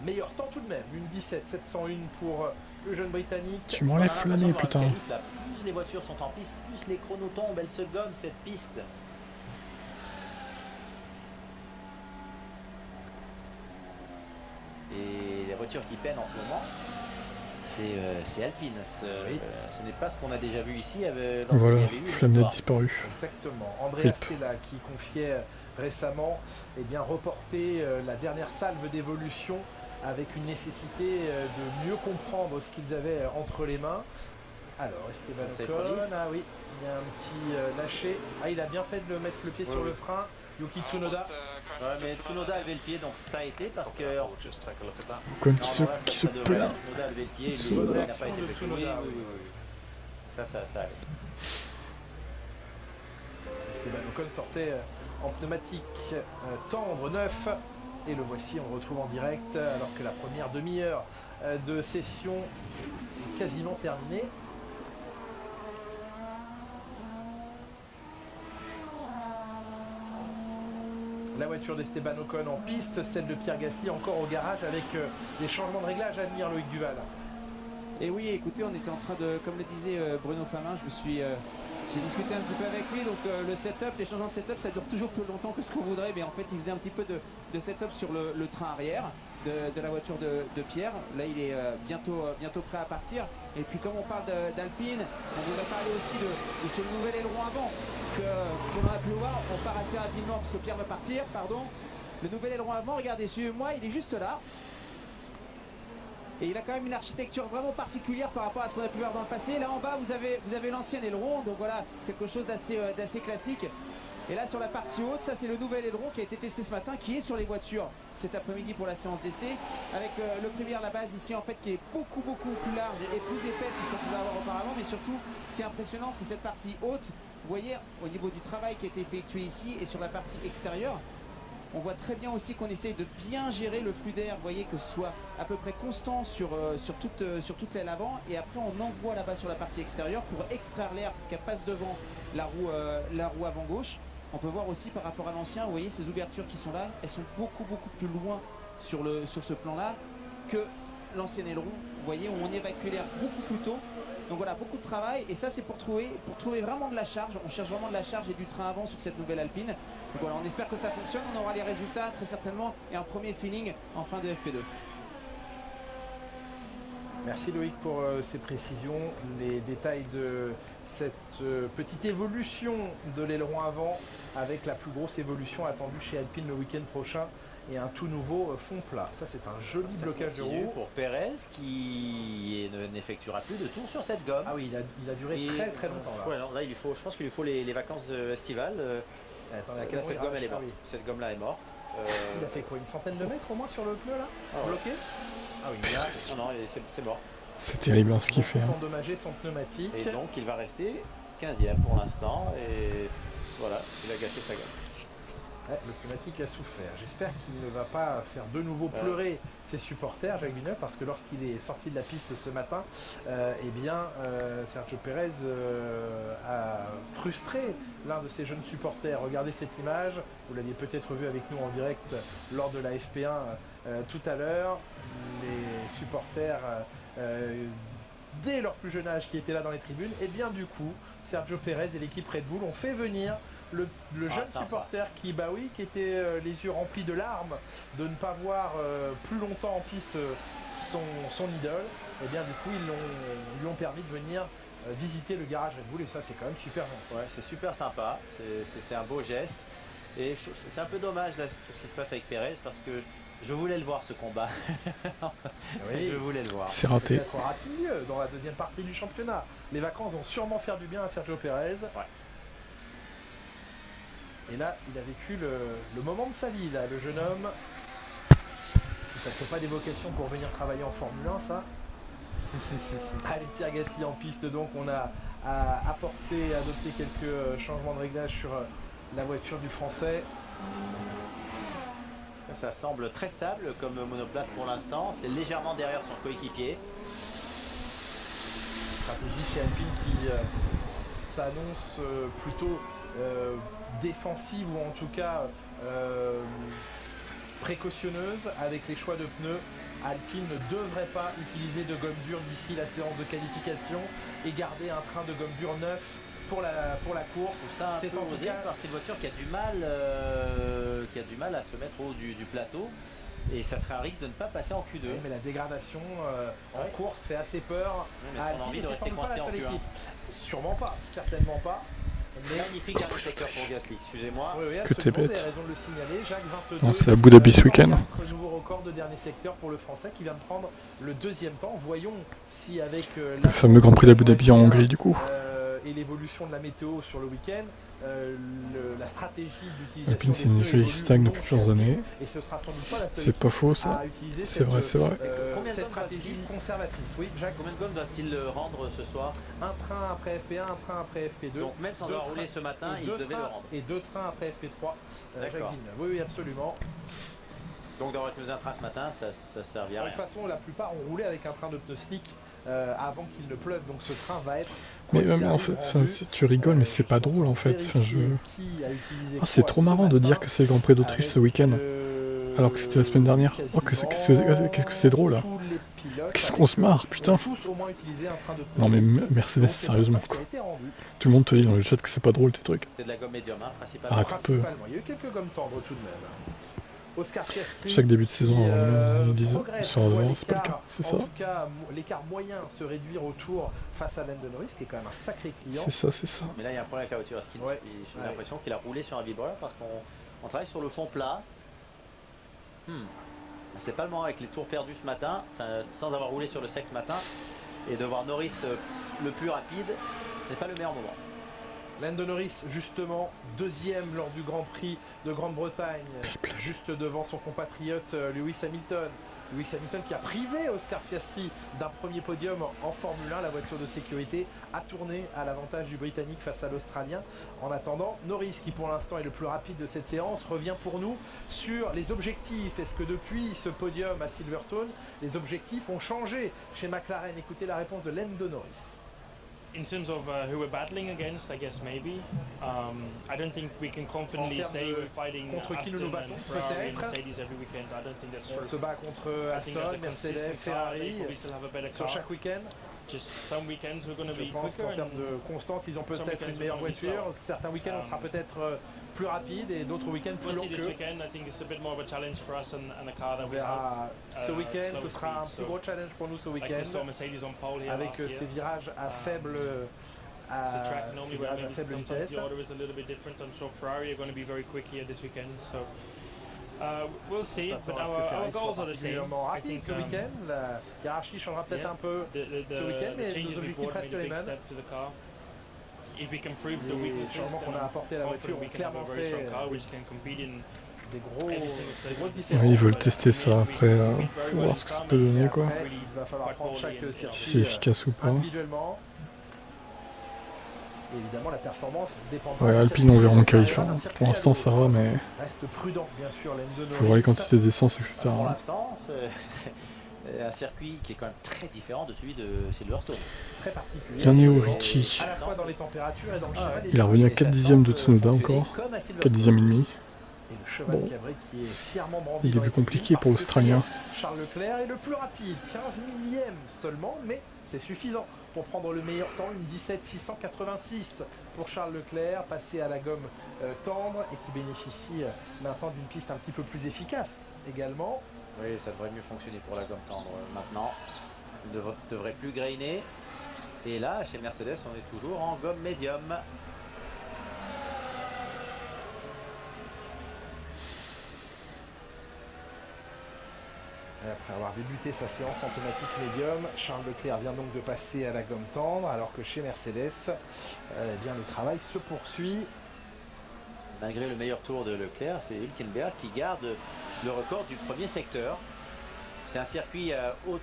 Meilleur temps tout de même, une 17-701 pour le jeune Britannique. Tu m'enlèves l'année, putain. Plus les voitures sont en piste, plus les chronos tombent, elle se gomme cette piste. Et les voitures qui peinent en ce moment, c'est Alpine. Ce n'est pas ce qu'on a déjà vu ici. Voilà, Flamme a disparu. Exactement. Andrea Stella qui confiait récemment reporter la dernière salve d'évolution avec une nécessité de mieux comprendre ce qu'ils avaient entre les mains. Alors Esteban Ocon, ah oui, il y a un petit lâché. Ah, il a bien fait de mettre le pied sur le frein. Yuki Tsunoda. Ouais, mais Tsunoda a levé le pied, donc ça a été parce que... Ocon qui se plaint. Tsunoda a levé le pied, il n'a pas été blessé. Oui. Ça allait. Esteban Ocon sortait en pneumatique tendre, neuf. Et le voici, on retrouve en direct, alors que la première demi-heure de session est quasiment terminée. La voiture d'Esteban Ocon en piste, celle de Pierre Gasly encore au garage avec des changements de réglage à venir, Loïc Duval. Et oui, écoutez, on était en train de, comme le disait Bruno Flamin, j'ai discuté un petit peu avec lui, donc le setup, les changements de setup, ça dure toujours plus longtemps que ce qu'on voudrait, mais en fait il faisait un petit peu de setup sur le train arrière de la voiture de Pierre. Là il est bientôt prêt à partir. Et puis comme on parle d'Alpine, on voudrait parler aussi de ce nouvel aileron avant qu'on a pu voir. On part assez rapidement parce que Pierre va partir, pardon. Le nouvel aileron avant, regardez, suivez-moi, il est juste là. Et il a quand même une architecture vraiment particulière par rapport à ce qu'on a pu voir dans le passé. Là en bas, vous avez l'ancien aileron, donc voilà, quelque chose d'assez classique. Et là sur la partie haute, ça c'est le nouvel aileron qui a été testé ce matin, qui est sur les voitures cet après-midi pour la séance d'essai, avec le Premier la base ici en fait qui est beaucoup plus large et plus épaisse que ce qu'on pouvait avoir auparavant. Mais surtout, ce qui est impressionnant, c'est cette partie haute. Vous voyez, au niveau du travail qui a été effectué ici et sur la partie extérieure, on voit très bien aussi qu'on essaye de bien gérer le flux d'air, vous voyez, que ce soit à peu près constant sur toute l'aile avant, et après on envoie là-bas sur la partie extérieure pour extraire l'air qui passe devant la roue avant gauche. On peut voir aussi par rapport à l'ancien, vous voyez ces ouvertures qui sont là, elles sont beaucoup plus loin sur ce plan-là que l'ancien aileron, vous voyez, où on évacue l'air beaucoup plus tôt. Donc voilà, beaucoup de travail, et ça c'est pour trouver vraiment de la charge. On cherche vraiment de la charge et du train avant sur cette nouvelle Alpine. Donc voilà, on espère que ça fonctionne, on aura les résultats très certainement et un premier feeling en fin de FP2. Merci Loïc pour ces précisions, les détails de cette petite évolution de l'aileron avant avec la plus grosse évolution attendue chez Alpine le week-end prochain. Et un tout nouveau fond plat. Ça, c'est un joli blocage de roue. Pour Pérez qui n'effectuera plus de tours sur cette gomme. Ah oui, il a duré très longtemps là. Ouais, alors là, je pense qu'il lui faut les vacances estivales. Attends, cette gomme, elle est morte. Oui. Cette gomme-là est morte. Il a fait quoi, une centaine de mètres au moins sur le pneu là, bloqué? Ah oui, là, non, c'est mort. C'est terrible ce qu'il fait. Endommagé son pneumatique. Et donc, il va rester 15e pour l'instant. Et voilà, il a gâché sa gomme. Le pneumatique a souffert. J'espère qu'il ne va pas faire de nouveau pleurer ses supporters, Jacques Villeneuve, parce que lorsqu'il est sorti de la piste ce matin, Sergio Pérez a frustré l'un de ses jeunes supporters. Regardez cette image, vous l'aviez peut-être vu avec nous en direct lors de la FP1 tout à l'heure. Les supporters, dès leur plus jeune âge, qui étaient là dans les tribunes, et bien du coup, Sergio Pérez et l'équipe Red Bull ont fait venir le jeune supporter qui était les yeux remplis de larmes de ne pas voir plus longtemps en piste son idole. Et bien du coup ils lui ont permis de venir visiter le garage Red Bull, et ça c'est quand même super bon. Ouais, c'est super sympa, c'est un beau geste, et c'est un peu dommage là, tout ce qui se passe avec Pérez, parce que je voulais le voir ce combat. Oui, je voulais le voir. C'est raté. Peut-être ratilleux dans la deuxième partie du championnat. Les vacances vont sûrement faire du bien à Sergio Pérez. Ouais. Et là, il a vécu le moment de sa vie, là, le jeune homme. Si ça ne fait pas des vocations pour venir travailler en Formule 1, ça. Allez, Pierre Gasly en piste, donc on a adopté quelques changements de réglage sur la voiture du Français. Ça semble très stable comme monoplace pour l'instant. C'est légèrement derrière son coéquipier. Stratégie chez Alpine qui s'annonce plutôt défensive, ou en tout cas précautionneuse avec les choix de pneus. Alpine ne devrait pas utiliser de gomme dure d'ici la séance de qualification et garder un train de gomme dure neuf pour la course. C'est osé par cette voiture qui a du mal à se mettre au haut du plateau, et ça serait un risque de ne pas passer en Q2. Oui, mais la dégradation en course fait assez peur. Mais est-ce qu'on a envie de rester coincé en Q1? Sûrement pas, certainement pas. Mais magnifique dernier secteur pour Gasly, excusez-moi. Oui, que t'es bête. raison de le signaler. Jacques 22. Non, c'est Abu Dhabi ce week-end. Nouveau record de dernier secteur pour le Français qui vient de prendre le deuxième temps. Voyons si avec le fameux Grand Prix d'Abu Dhabi en Hongrie du coup. Et l'évolution de la météo sur le week-end, la stratégie d'utilisation Alpine, c'est une vieille stagne depuis plusieurs années. Et ce sera sans doute pas la seule. C'est pas faux ça. C'est vrai, c'est vrai. Cette stratégie conservatrice. Oui, Jacques. Combien de gommes doit-il rendre ce soir? Un train après FP1, un train après FP2. Donc même sans avoir roulé ce matin, il devait le rendre. Et deux trains après FP3. D'accord. Oui, absolument. Donc d'avoir utilisé un train ce matin, ça servira à rien. De toute façon, la plupart ont roulé avec un train de pneus slick avant qu'il ne pleuve, donc ce train va être... Mais en fait, tu rigoles, mais c'est pas drôle en fait. C'est trop marrant de dire que c'est le Grand Prix d'Autriche ce week-end, alors que c'était la semaine dernière. Oh, qu'est-ce que c'est drôle là. Qu'est-ce qu'on se marre, putain. Non mais Mercedes, sérieusement quoi. Tout le monde te dit dans le chat que c'est pas drôle tes trucs. C'est de la gomme médium, hein, principalement. Arrête un peu. Il y a eu quelques gommes tendres tout de même. Oscar Piastri, chaque début de saison, ils disent sur devant, c'est pas le cas, c'est ça. En tout cas, l'écart moyen se réduire au tour face à Lando Norris, qui est quand même un sacré client. C'est ça. Mais là, il y a un problème avec la voiture. J'ai l'impression qu'il a roulé sur un vibreur parce qu'on travaille sur le fond plat. C'est pas le moment avec les tours perdus ce matin, sans avoir roulé sur le sec ce matin, et de voir Norris le plus rapide, ce n'est pas le meilleur moment. Lando Norris, justement, deuxième lors du Grand Prix de Grande-Bretagne, juste devant son compatriote Lewis Hamilton. Lewis Hamilton qui a privé Oscar Piastri d'un premier podium en Formule 1. La voiture de sécurité a tourné à l'avantage du Britannique face à l'Australien. En attendant, Norris, qui pour l'instant est le plus rapide de cette séance, revient pour nous sur les objectifs. Est-ce que depuis ce podium à Silverstone, les objectifs ont changé chez McLaren? Écoutez la réponse de Lando Norris. In terms of who we're battling against, I guess maybe. I don't think we can confidently say we're fighting Aston and Ferrari and Mercedes every weekend. I don't think that's true. On se bat contre Aston, Mercedes, Ferrari sur chaque week-end. Just some weekends we're going to be quicker. Je pense qu'en termes de constance, ils ont peut-être une meilleure voiture. Certains week-ends, on sera peut-être plus rapide et d'autres weeks-ends plus long que. Ce week-end, ce sera un plus gros challenge pour nous ce week-end. Avec ces virages à faible vitesse. We'll see, but our goals are the same. I think ce week-end, la hiérarchie changera peut-être un peu ce week-end, mais nos objectifs restent les mêmes. If we can prove the weaknesses, qu'on a apporté à la voiture ont clairement fait des grosses différences. Ils veulent tester ça après, faut voir ce que ça peut donner quoi. Il va falloir prendre chaque circuit si c'est efficace ou pas. individuellement. Et évidemment, la performance dépend. Ouais, Alpine, on verra en qualif. Hein. Pour l'instant, ça va, mais. Reste prudent, bien sûr, il faut voir les quantités d'essence, etc. Pour l'instant, c'est un circuit qui est quand même très différent de celui de Silverstone. Très particulier. Dernier Ricci. À la fois dans les températures et dans le cheval. Il est revenu à 4 dixièmes de Tsunoda encore. 4 dixièmes et demi. Et le cheval cabré qui est fièrement brandi. Début compliqué pour l'Australien. Charles Leclerc est le plus rapide, 15 millièmes seulement, mais c'est suffisant pour prendre le meilleur temps, une 17,686 pour Charles Leclerc, passé à la gomme tendre et qui bénéficie maintenant d'une piste un petit peu plus efficace également. Oui, ça devrait mieux fonctionner pour la gomme tendre maintenant. Il ne devrait plus grainer. Et là, chez Mercedes, on est toujours en gomme médium. Après avoir débuté sa séance en pneumatique médium, Charles Leclerc vient donc de passer à la gomme tendre, alors que chez Mercedes, eh bien, le travail se poursuit. Malgré le meilleur tour de Leclerc, c'est Hülkenberg qui garde le record du premier secteur. C'est un circuit à haute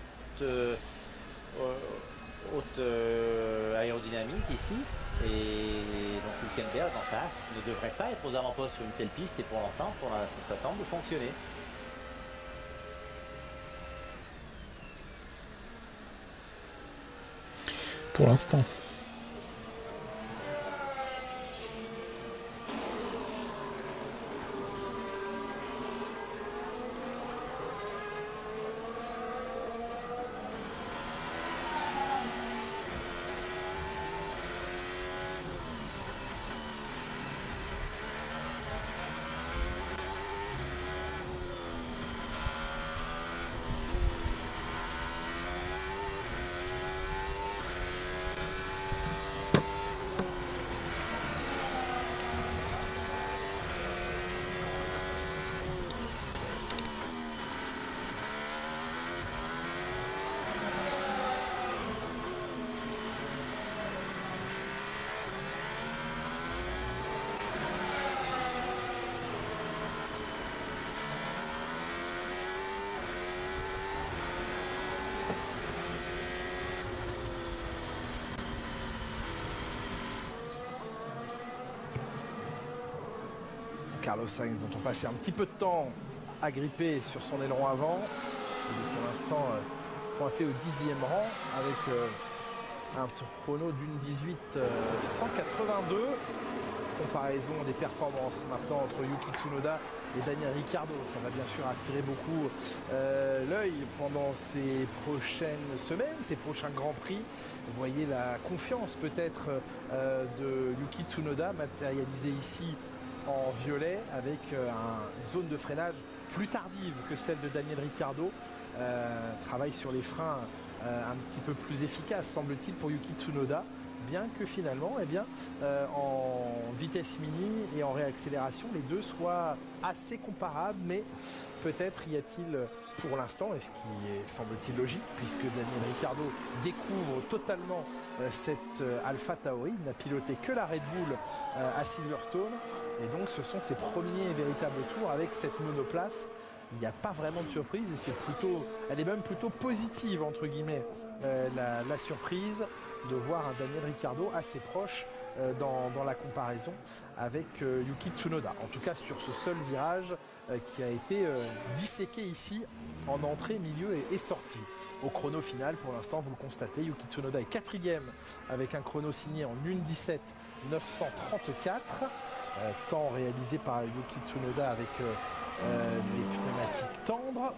aérodynamique ici. Et donc Hülkenberg, dans sa Haas, ne devrait pas être aux avant-postes sur une telle piste. Et pour l'instant, ça semble fonctionner. Pour l'instant. Carlos Sainz, dont on passait un petit peu de temps agrippé sur son aileron avant. Il est pour l'instant pointé au 10e rang avec un chrono d'une 18,182. Comparaison des performances maintenant entre Yuki Tsunoda et Daniel Ricciardo. Ça va bien sûr attirer beaucoup l'œil pendant ces prochaines semaines, ces prochains Grands Prix. Vous voyez la confiance peut-être de Yuki Tsunoda matérialisée ici en violet avec une zone de freinage plus tardive que celle de Daniel Ricciardo. Travaille sur les freins un petit peu plus efficace semble-t-il pour Yuki Tsunoda, bien que finalement en vitesse mini et en réaccélération les deux soient assez comparables, mais peut-être y a-t-il pour l'instant, et ce qui est semble-t-il logique, puisque Daniel Ricciardo découvre totalement cette Alpha Tauri, il n'a piloté que la Red Bull à Silverstone, et donc ce sont ses premiers véritables tours avec cette monoplace. Il n'y a pas vraiment de surprise, et elle est même plutôt positive entre guillemets, la surprise de voir un Daniel Ricciardo assez proche dans la comparaison avec Yuki Tsunoda. En tout cas sur ce seul virage qui a été disséqué ici en entrée, milieu et sortie. Au chrono final, pour l'instant, vous le constatez, Yuki Tsunoda est 4e avec un chrono signé en 1:17,934. Temps réalisé par Yuki Tsunoda avec les pneumatiques tendres.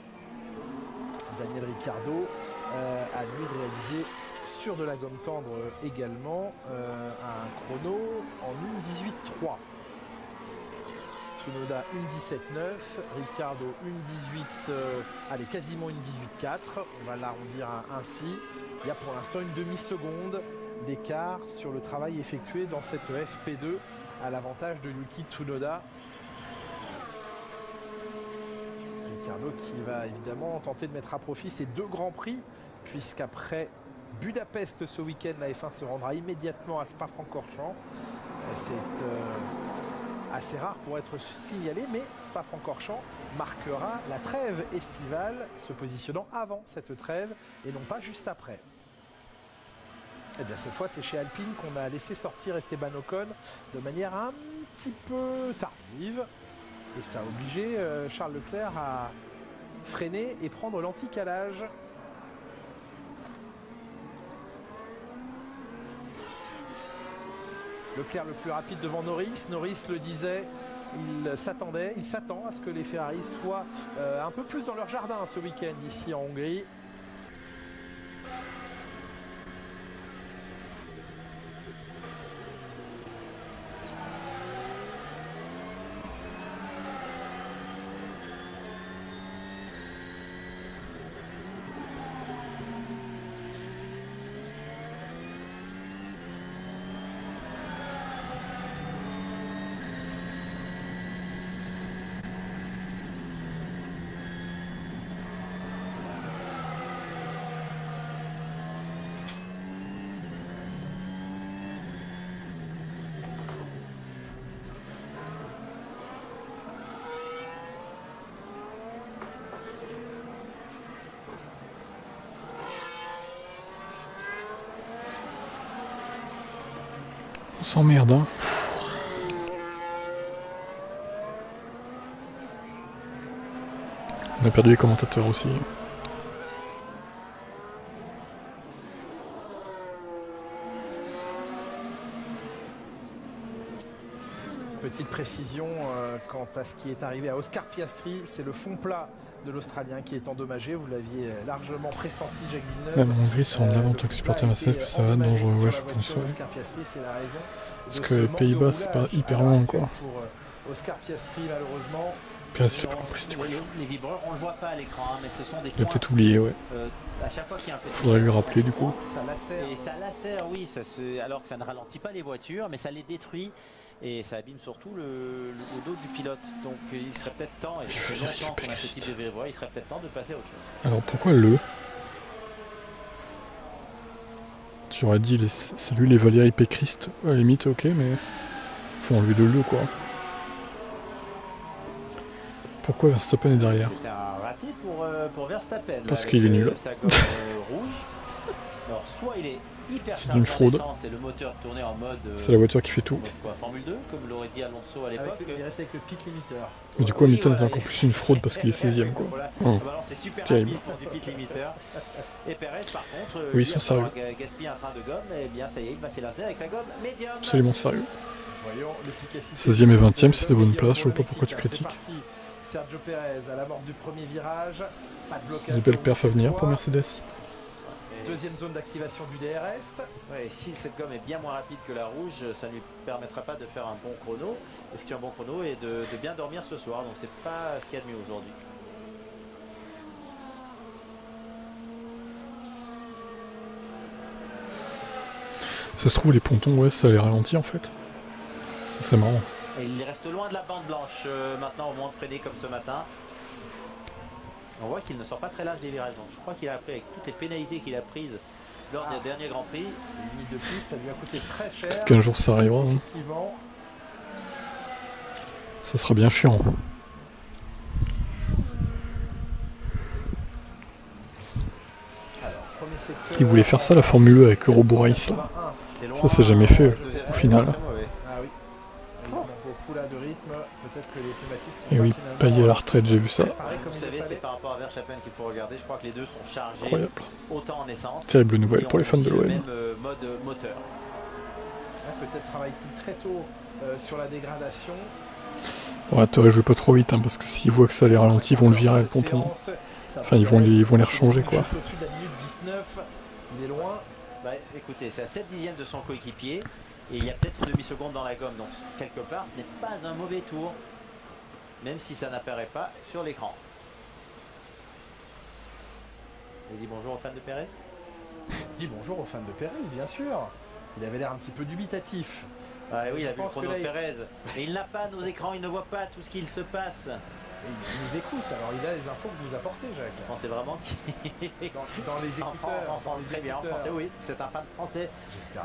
Daniel Ricciardo a lui réalisé sur de la gomme tendre également un chrono en 1:18,3. Tsunoda 1:17,9, Ricciardo 1:18, quasiment 1:18,4, on va l'arrondir ainsi. Il y a pour l'instant une demi-seconde d'écart sur le travail effectué dans cette FP2 à l'avantage de Yuki Tsunoda. Ricciardo qui va évidemment tenter de mettre à profit ces deux grands prix, puisqu'après Budapest ce week-end, la F1 se rendra immédiatement à Spa-Francorchamps. C'est assez rare pour être signalé, mais Spa-Francorchamps marquera la trêve estivale, se positionnant avant cette trêve et non pas juste après. Eh bien cette fois c'est chez Alpine qu'on a laissé sortir Esteban Ocon de manière un petit peu tardive. Et ça a obligé Charles Leclerc à freiner et prendre l'anti-calage. Leclerc le plus rapide devant Norris. Norris le disait, il s'attend à ce que les Ferrari soient un peu plus dans leur jardin ce week-end ici en Hongrie. On s'emmerde, hein. On a perdu les commentateurs aussi. Petite précision quant à ce qui est arrivé à Oscar Piastri, c'est le fond plat de l'Australien qui est endommagé. Vous l'aviez largement pressenti, Jacques Villeneuve. Même en Hongrie, c'est en avant en tant que supporter massif, ça va être dangereux, ouais, je pense. Ouais. Parce que les Pays-Bas, c'est pas hyper loin, quoi. Pour Oscar Piastri, malheureusement. Piastri, j'ai pas compris, c'était quoi. Les vibreurs, on le voit pas à l'écran, mais ce sont des il a peut-être oublié, ouais. À chaque fois qu'il y a un petit faudrait lui rappeler, du coup. Ça lacère. Et ça lacère, oui, alors que ça ne ralentit pas les voitures, mais ça les détruit. Et ça abîme surtout le dos du pilote. Donc il serait peut-être temps, et ça fait longtemps qu'on a ce type de vibreur, il serait peut-être temps de passer à autre chose. Alors pourquoi le Tu aurais dit salut les Valérie Pécrist, à la limite ok, mais faut enlever de le quoi. Pourquoi Verstappen est derrière? C'est un raté pour Verstappen. Parce qu'il est nul. Sa gomme rouge. Alors soit il est hyper c'est une fraude. C'est le moteur tourné en mode. C'est la voiture qui fait tout. Formule 2, comme l'aurait dit Alonso à l'époque. Il reste avec le pit limiteur. Mais du coup Hamilton est encore plus une fraude parce qu'il est 16ème quoi. Voilà. Oh. C'est super Terrible. rapide pour du pit limiteur. Et Perez par contre, oui, ils sont sérieux. Gaspille un train de gomme, et bien ça y est, il va s'élancer avec sa gomme médium. Absolument sérieux. Voyons 16ème et 20ème, c'est de bonne place, je vois pas pourquoi tu critiques. Sergio Perez à l'amorce du premier virage. Pas de blocage. Une belle perf à venir pour Mercedes. Deuxième zone d'activation du DRS. Ouais, si cette gomme est bien moins rapide que la rouge, ça ne lui permettra pas de faire un bon chrono, d'effectuer un bon chrono et de bien dormir ce soir. Donc c'est pas ce qu'il y a de mieux aujourd'hui. Ça se trouve les pontons, ouais, ça les ralentit en fait. Ça serait marrant. Et il reste loin de la bande blanche maintenant, au moins de freiner comme ce matin. On voit qu'il ne sort pas très large des virages. Donc je crois qu'il a appris avec toutes les pénalités qu'il a prises lors des derniers Grands Prix. Une minute de plus, ça lui a coûté très cher. Peut-être qu'un jour ça arrivera. Hein. Ça sera bien chiant. Alors, il voulait faire ça la Formule 1 avec Euroborace. Ça c'est jamais fait au final. De rythme, peut-être que les pneumatiques sont et oui, payé à la retraite, j'ai vu ça. Vous savez, c'est par rapport à Verstappen qu'il faut regarder. Je crois que les deux sont chargés. Incroyable. Autant en essence. Terrible nouvelle pour les fans de l'OM. Même mode moteur. Peut-être travaille-t-il très tôt sur la dégradation. Ouais, t'aurais joué pas trop vite, hein, parce que s'ils voient que ça les ralentit, ils vont le virer le ponton. Enfin, ils vont les rechanger quoi. Au-dessus de la minute 19, il est loin. Bah, écoutez, c'est à 7 dixièmes de son coéquipier. Et il y a peut-être une demi-seconde dans la gomme, donc quelque part ce n'est pas un mauvais tour, même si ça n'apparaît pas sur l'écran. Il dit bonjour aux fans de Perez. Il dit bonjour aux fans de Perez, bien sûr. Il avait l'air un petit peu dubitatif. Ah, oui, il a vu le chrono de Perez. Mais il n'a pas nos écrans, il ne voit pas tout ce qu'il se passe. Et il nous écoute, alors il a les infos que vous apportez, Jacques. Je pensais vraiment qu'il... dans les écouteurs. Très bien, en français, oui. C'est un fan français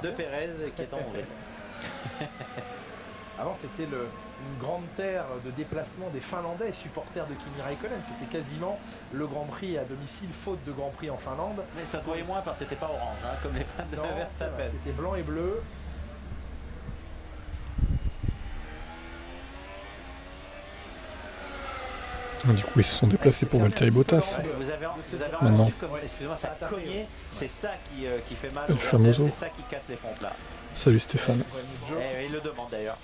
de Perez qui est en Hongrie. Avant, c'était une grande terre de déplacement des Finlandais, supporters de Kimi Räikkönen. C'était quasiment le Grand Prix à domicile, faute de Grand Prix en Finlande. Mais ça se voyait moins parce que c'était pas orange, hein, comme les fans de Verstappen. C'était blanc et bleu. Du coup, ils se sont déplacés pour Valtteri Bottas. Vous avez maintenant. Excusez-moi, ça a cogné. C'est ça qui fait mal. Le famoso. C'est ça qui casse les fonds là. Salut Stéphane. Et il le demande d'ailleurs.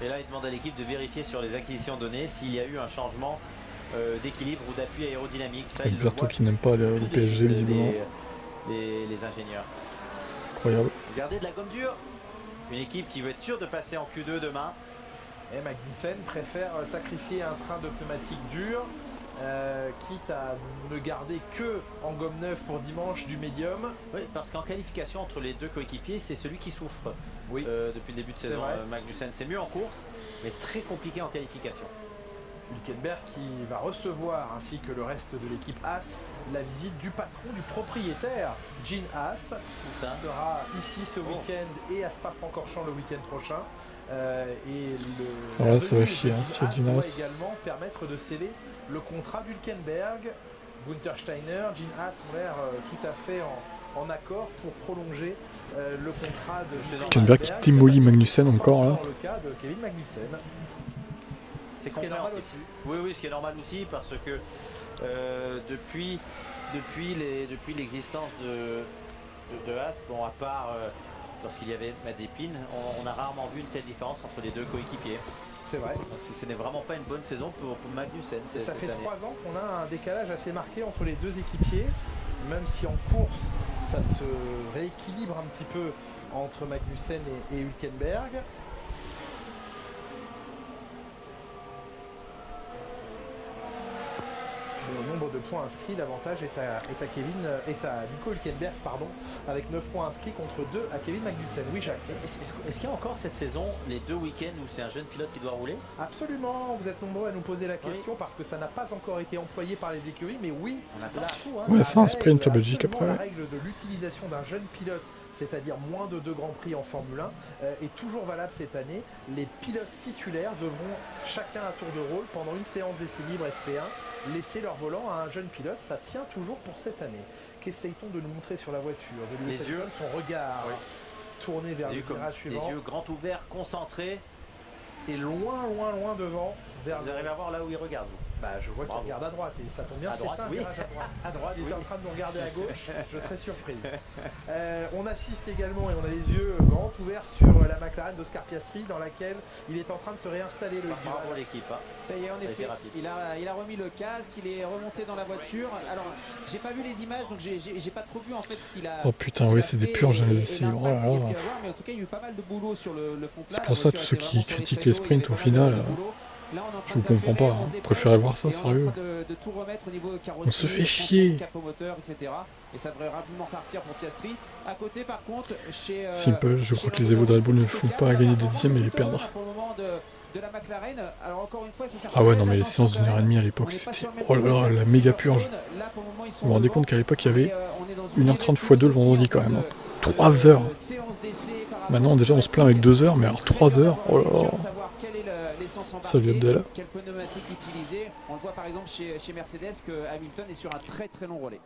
Et là, il demande à l'équipe de vérifier sur les acquisitions données s'il y a eu un changement d'équilibre ou d'appui aérodynamique. Exerto qui n'aime pas le PSG visiblement. Les ingénieurs. Incroyable. Regardez de la gomme dure. Une équipe qui veut être sûre de passer en Q2 demain. Et Magnussen préfère sacrifier un train de pneumatiques durs, quitte à ne garder que en gomme neuve pour dimanche du médium. Oui, parce qu'en qualification entre les deux coéquipiers, c'est celui qui souffre depuis le début de saison. Magnussen, c'est mieux en course, mais très compliqué en qualification. Hülkenberg qui va recevoir, ainsi que le reste de l'équipe Haas, la visite du patron, du propriétaire, Gene Haas, qui sera ici ce week-end et à Spa-Francorchamps le week-end prochain. Ouais, ça va chier, Haas doit également permettre de sceller le contrat d'Hülkenberg. Günther Steiner, Gene Haas ont l'air tout à fait en accord pour prolonger le contrat de Hülkenberg qui démolit Magnussen encore là. Dans le cas de Kevin Magnussen. C'est ce qui est normal aussi. Oui, ce qui est normal aussi parce que depuis l'existence de Haas, bon, à part lorsqu'il y avait Mazepin, on a rarement vu une telle différence entre les deux coéquipiers. C'est vrai. Donc ce n'est vraiment pas une bonne saison pour Magnussen. Ça fait 3 ans qu'on a un décalage assez marqué entre les deux équipiers, même si en course ça se rééquilibre un petit peu entre Magnussen et Hülkenberg. Au nombre de points inscrits, l'avantage est à Nico Hülkenberg, avec 9 points inscrits contre 2 à Kevin Magnussen. Oui, Jacques. Est-ce qu'il y a encore cette saison les 2 week-ends où c'est un jeune pilote qui doit rouler? Absolument, vous êtes nombreux à nous poser la question parce que ça n'a pas encore été employé par les écuries, mais oui, ouais, c'est un sprint à Belgique après. La règle de l'utilisation d'un jeune pilote, c'est-à-dire moins de 2 grands prix en Formule 1, est toujours valable cette année. Les pilotes titulaires devront chacun à tour de rôle pendant une séance d'essai libre FP1 laisser leur volant à un jeune pilote. Ça tient toujours pour cette année. Qu'essaye-t-on de nous montrer sur la voiture? Les yeux, son regard tourné vers le virage suivant. Les yeux grands ouverts, concentrés. Et loin devant. Vous arrivez à voir là où il regarde. Bah, je vois qu'il regarde à droite et ça tombe bien, c'est un virage à droite. À droite, s'il est en train de nous regarder à gauche, je serais surpris. On assiste également et on a les yeux grands ouverts sur la McLaren d'Oscar Piastri dans laquelle il est en train de se réinstaller. Bravo l'équipe. Ça y est, en effet, il a remis le casque, il est remonté dans la voiture. Alors, j'ai pas vu les images, donc j'ai pas trop vu en fait ce qu'il a. Oh putain, oui, c'est des purges les essais. Mais en tout cas, il y a eu pas mal de boulot sur le fond plat. C'est pour ça tous ceux qui critiquent les sprints au final. Je vous comprends pas, vous préférez voir ça, sérieux. On se fait chier. Et ça devrait rapidement partir pour Piastri. À côté, par contre, Simple, je crois que les Evo de Red Bull ne font pas gagner des dixièmes mais les perdre. Ah ouais, non mais les séances d'une heure et demie à l'époque, c'était oh là là, la méga purge. Vous vous rendez compte qu'à l'époque, il y avait 1h30 x 2 le vendredi quand même. 3 heures. Maintenant, déjà, on se plaint avec 2 heures, mais alors 3 heures, oh là là. Salut Abdel. Quelle pneumatique utiliser? On le voit par exemple chez Mercedes que Hamilton est sur un très long relais.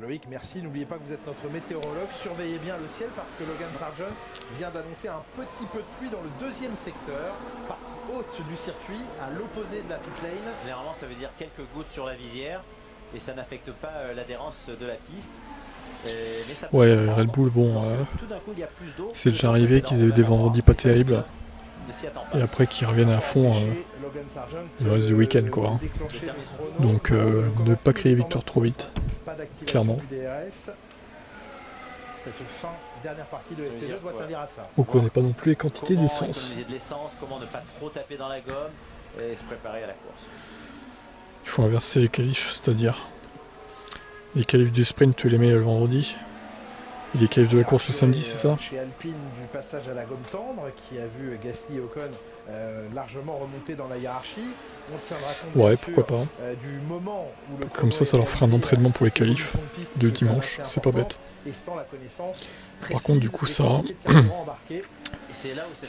Loïc, merci. N'oubliez pas que vous êtes notre météorologue. Surveillez bien le ciel parce que Logan Sargent vient d'annoncer un petit peu de pluie dans le deuxième secteur, partie haute du circuit, à l'opposé de la pit lane. Généralement, ça veut dire quelques gouttes sur la visière et ça n'affecte pas l'adhérence de la piste. Ouais, Red Bull, bon, c'est déjà arrivé qu'ils aient eu des vendredis pas terribles. Et après qu'ils reviennent à fond le reste du week-end quoi. Donc ne pas créer victoire trop vite, clairement. Cette dernière partie de FP2 doit servir à ça. On connaît pas non plus les quantités d'essence. Comment ne pas trop taper dans la gomme et se préparer à la course. Il faut inverser les qualifs, c'est-à-dire les qualifs du sprint tu les mets le vendredi Il est qualif de la course le samedi, c'est ça? Chez Alpine, du passage à la gomme tendre, qui a vu Gasly et Ocon largement remonter dans la hiérarchie. On tiendra compte ouais, pourquoi pas. Du moment où le comme ça leur fera un entraînement pour les qualifs de dimanche, c'est pas bête. Et sans la connaissance par contre, du coup, ça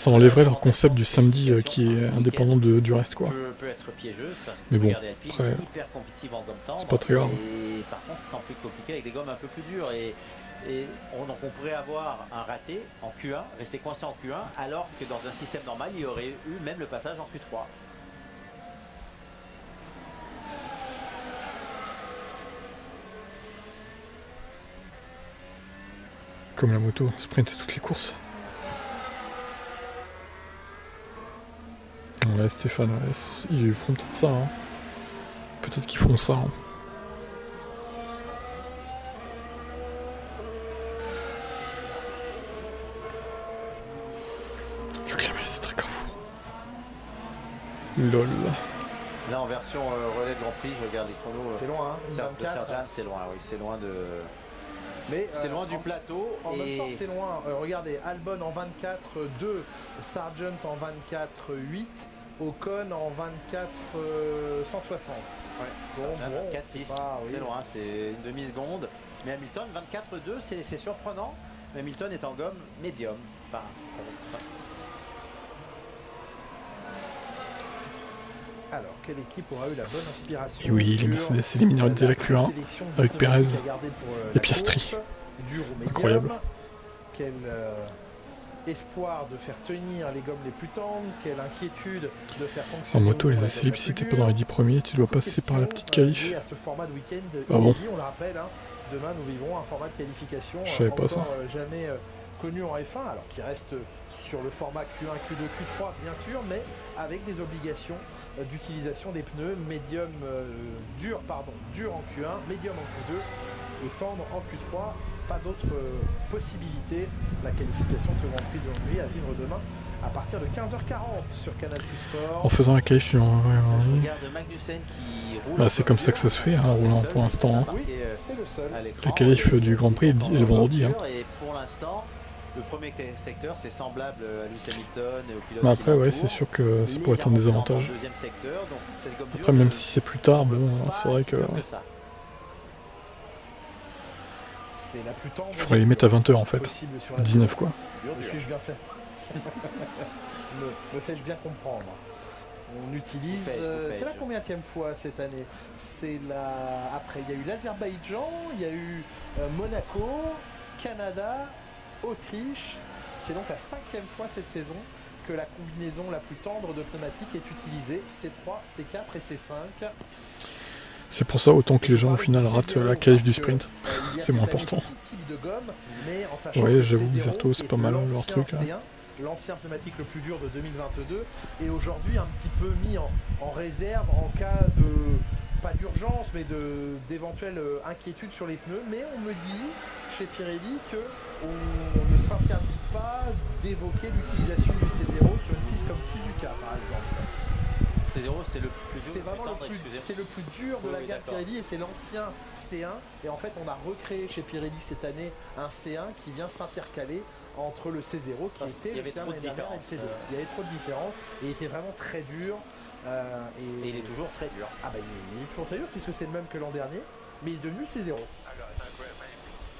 enlèverait leur concept du samedi qui est indépendant du reste, quoi. Mais bon, après, c'est pas très grave. Et par contre, c'est plus compliqué avec des gommes un peu plus dures. Donc on pourrait avoir un raté en Q1, rester coincé en Q1, alors que dans un système normal, il y aurait eu même le passage en Q3. Comme la moto, sprint et toutes les courses. Ouais, Stéphane, ouais, ils feront peut-être ça. Hein. Peut-être qu'ils feront ça. Hein. Le climat c'est très Carrefour. LOL. Là en version relais Grand Prix, je regarde les chronos. C'est loin, hein, 24. C'est loin, oui, c'est loin de. Mais c'est loin du plateau. En même temps, c'est loin. Regardez, Albon en 24.2, Sargent en 24.8, Ocon en 24.160. Ouais. Bon, 24.6, c'est loin, c'est une demi-seconde. Mais Hamilton, 24.2, c'est surprenant. Mais Hamilton est en gomme médium, par contre. Alors, quelle équipe aura eu la bonne inspiration? Et oui, les Mercedes éliminent dès la Q1 avec Perez et Piastri. Incroyable. Quel espoir de faire tenir les gommes les plus tendres, quelle inquiétude de faire fonctionner. En moto, les essais libres, si t'es pas dans les 10 premiers, tu dois passer par la petite qualif. Ah bon? On le rappelle, hein, demain nous vivrons un format de qualification je savais pas ça. Jamais connu en F1, alors qui reste sur le format Q1, Q2, Q3 bien sûr, mais avec des obligations d'utilisation des pneus médium dur en Q1, médium en Q2 et tendre en Q3. Pas d'autre possibilité. La qualification de ce Grand Prix de Hongrie à vivre demain à partir de 15h40 sur Canal+ Sport. En faisant la qualif sur bah, c'est comme ça que ça se fait, hein, roulant pour l'instant. Hein. Oui, c'est le seul. La qualif du Grand Prix est le vendredi. Hein. Et pour l'instant, le premier secteur, c'est semblable à Lewis Hamilton et au pilote. Mais après, ouais, c'est sûr que ça pourrait être un désavantage. Après, même si c'est plus tard, bon, c'est vrai que. C'est la plus tendre. Il faudrait les mettre à 20h en fait. 19 quoi. Me suis-je bien fait me fais-je bien comprendre. On utilise. C'est la combienième fois cette année? C'est la. Après, il y a eu l'Azerbaïdjan, il y a eu Monaco, Canada, Autriche. C'est donc la 5e fois cette saison que la combinaison la plus tendre de pneumatiques est utilisée. C3, C4 et C5. C'est pour ça autant que les gens au final ratent la qualif du sprint. C'est moins important. Ouais, j'avoue, Bizarto, c'est pas mal leur truc là. L'ancien pneumatique le plus dur de 2022 et aujourd'hui un petit peu mis en réserve en cas de, pas d'urgence, mais d'éventuelles inquiétudes sur les pneus. Mais on me dit chez Pirelli qu'on ne s'interdit pas d'évoquer l'utilisation du C0 sur une piste comme Suzuka par exemple. C0 c'est le plus dur. C'est vraiment le plus dur de la gamme Pirelli et c'est l'ancien C1. Et en fait on a recréé chez Pirelli cette année un C1 qui vient s'intercaler entre le C0 qui était le C1 l'année dernière et le C2. Il y avait trop de différences et il était vraiment très dur. Et il est toujours très dur. Ah bah il est toujours très dur puisque c'est le même que l'an dernier, mais il est devenu C0.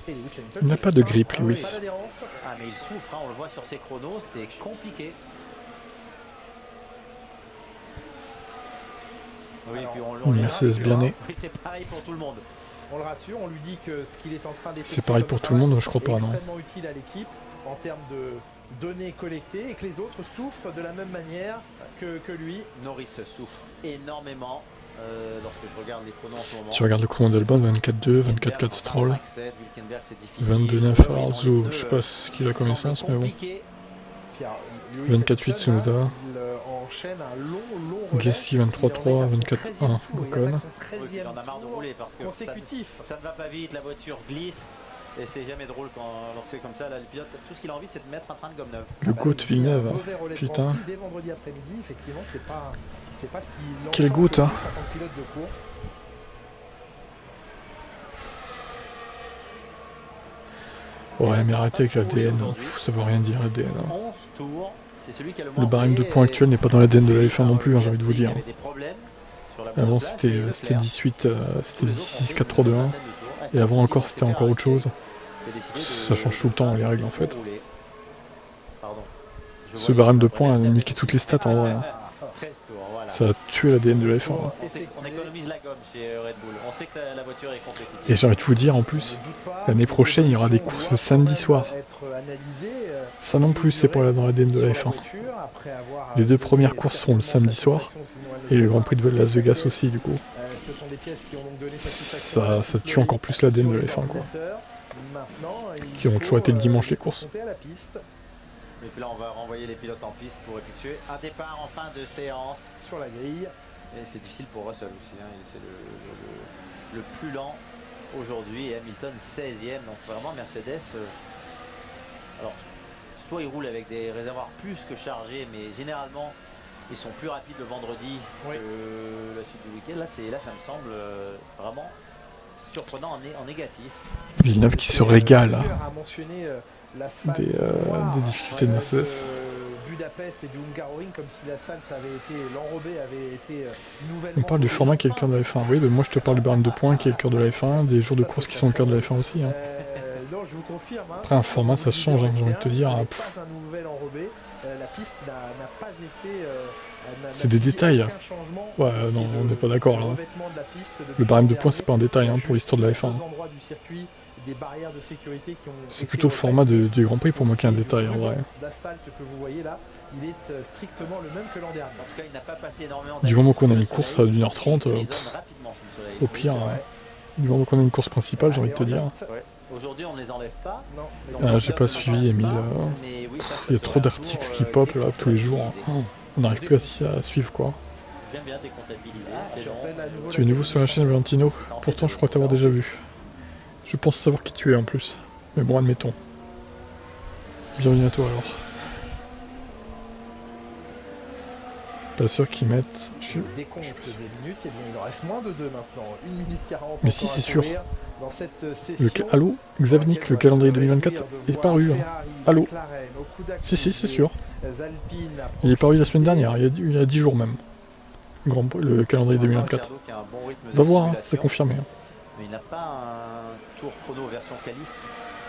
Il n'a pas de grippe, Lewis. Ah mais il souffre, hein, on le voit sur ses chronos, c'est compliqué. Oui, et puis on Mercedes bien né. Oui, c'est pareil pour tout le monde. On le rassure, on lui dit que ce qu'il est en train d'effectuer. C'est pareil pour tout le monde, je crois pas, non. C'est extrêmement utile à l'équipe en termes de données collectées et que les autres souffrent de la même manière que lui. Norris souffre énormément lorsque je regarde les chronos en ce moment. Tu regardes le chrono d'Albon, 24-2, 24-4 Stroll, 22-9 Arzo, je sais pas ce qu'il a comme essence, mais bon. 24-8 Tsunoda. Gasly 23-3, 24-1 Ocon. Il en a marre de rouler parce que ça ne va pas vite, la voiture glisse et c'est jamais drôle quand c'est comme ça. Là, le pilote, tout ce qu'il a envie, c'est de mettre un train de gomme neuve. Le goutte Villeneuve, putain. Dès vendredi après-midi, effectivement, c'est pas ce qui. Quel goutte, hein. Pilote de course. Ouais, mais arrêtez avec l'ADN, ça veut rien dire l'ADN. Hein. 11 tours, c'est celui qui a le Le barème de points actuel n'est pas dans l'ADN de la F1 non plus, hein, j'ai envie de vous dire. Avant c'était 18, c'était 16, 4, 3, 2, 1. Et avant encore c'était encore autre chose. Ça change tout le temps les règles en fait. Ce barème de points a niqué toutes les stats en vrai. Hein. Ça a tué l'ADN de la F1. Hein. On économise la gomme chez Red Bull. On sait que la voiture est compétitive. Et j'ai envie de vous dire en plus, l'année prochaine il y aura des courses le samedi soir. Ça non plus c'est pas là dans l'ADN de la F1. Les 2 premières courses seront le samedi soir. Et le Grand Prix de Las Vegas aussi du coup. Ça tue encore plus l'ADN de la F1 quoi. Qui ont toujours été le dimanche les courses. Et puis là on va renvoyer les pilotes en piste pour effectuer un départ en fin de séance sur la grille. Et c'est difficile pour Russell aussi, hein. C'est le plus lent aujourd'hui et Hamilton 16e. Donc vraiment Mercedes, alors soit ils roulent avec des réservoirs plus que chargés, mais généralement ils sont plus rapides le vendredi que la suite du week-end. Là ça me semble vraiment surprenant en négatif. Villeneuve qui se régale des difficultés de Mercedes. Budapest et du Hungaroring, comme si l'asphalte l'enrobé avait été nouvellement. On parle du format qui est le cœur de la F1. Oui, mais moi je te parle du barème de points qui est le cœur de la F1, des jours de course qui sont le cœur de la F1 aussi. Hein. Non, je vous confirme. Hein, après un format ça se change, hein, j'ai envie de te dire. Pas un nouvel enrobé. La piste n'a pas été. C'est des détails. Ouais, non, on n'est pas d'accord là. Le barème de points c'est pas un détail hein, pour l'histoire de la F1. Des barrières de sécurité qui ont. C'est plutôt le format du Grand Prix pour moi qui est un détail en vrai. L'asphalte que vous voyez là, il est strictement le même que l'an dernier. En tout cas, il n'a pas passé énormément du moment qu'on a une course à 1h30, au pire, du moment qu'on a une course principale, j'ai envie de te dire. Aujourd'hui, on ne les enlève pas. J'ai pas suivi Emile. Il y a trop d'articles qui popent là tous les jours. On n'arrive plus à suivre quoi. J'aime bien décomptabiliser. Tu es nouveau sur la chaîne Valentino. Pourtant, je crois t'avoir déjà vu. Je pense savoir qui tu es en plus. Mais bon, admettons. Bienvenue à toi alors. Pas sûr qu'ils mettent. Décompte des minutes, et bien il en reste moins de 2 maintenant. 1 minute 40. Mais si, c'est sûr. Allô Xavnik, le calendrier 2024 est paru. Hein. Allô Si, c'est sûr. Il est paru la semaine dernière, il y a 10 jours même. Le calendrier 2024. Va voir, hein, c'est confirmé. Hein. Mais il n'a pas un tour chrono version qualif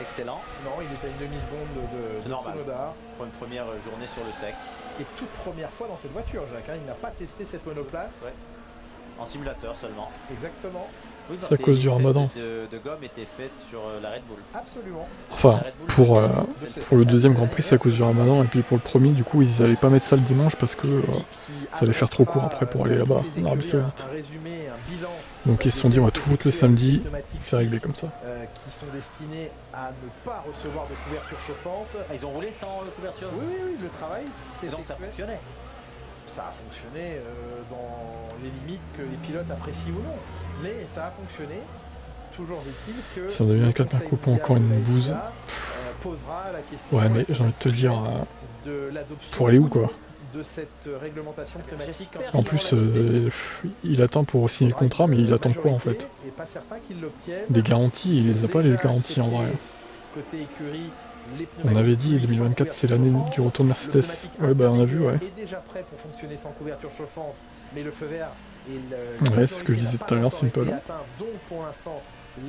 excellent. Non, il est à une demi-seconde de Tsunoda pour une première journée sur le sec. Et toute première fois dans cette voiture, Jacques. Hein, il n'a pas testé cette monoplace. En simulateur seulement. Exactement. Oui, c'est à cause du Ramadan. De gomme était faite sur la Red Bull. Absolument. Enfin, pour le deuxième Grand Prix, c'est à cause du Ramadan. Et puis pour le premier, du coup, ils n'allaient pas mettre ça le dimanche parce que ça allait faire trop court après pour aller là-bas, en Arabie Saoudite. Donc ils se sont dit, on va tout foutre le samedi. C'est réglé comme ça. Qui sont destinés à ne pas recevoir de couverture chauffante. Ils ont roulé sans couverture. Oui, le travail, c'est donc ça fonctionnait. Ça a fonctionné dans les limites que les pilotes apprécient ou non. Mais ça a fonctionné. Toujours est-il que... Ça devient 4 coups pour encore une bouse. Ouais, mais j'ai envie de te dire... pour aller où, quoi? De cette réglementation climatique. En plus, il attend pour signer le contrat, mais il attend quoi, en fait? Des garanties, il les a pas, les garanties, en vrai. Côté écurie, on avait dit 2024 c'est l'année du retour de Mercedes. Ouais, bah on a vu, ouais. Est déjà prêt pour fonctionner sans couverture chauffante, mais le feu vert ouais, c'est ce que je disais tout à l'heure, Simple. Donc pour l'instant,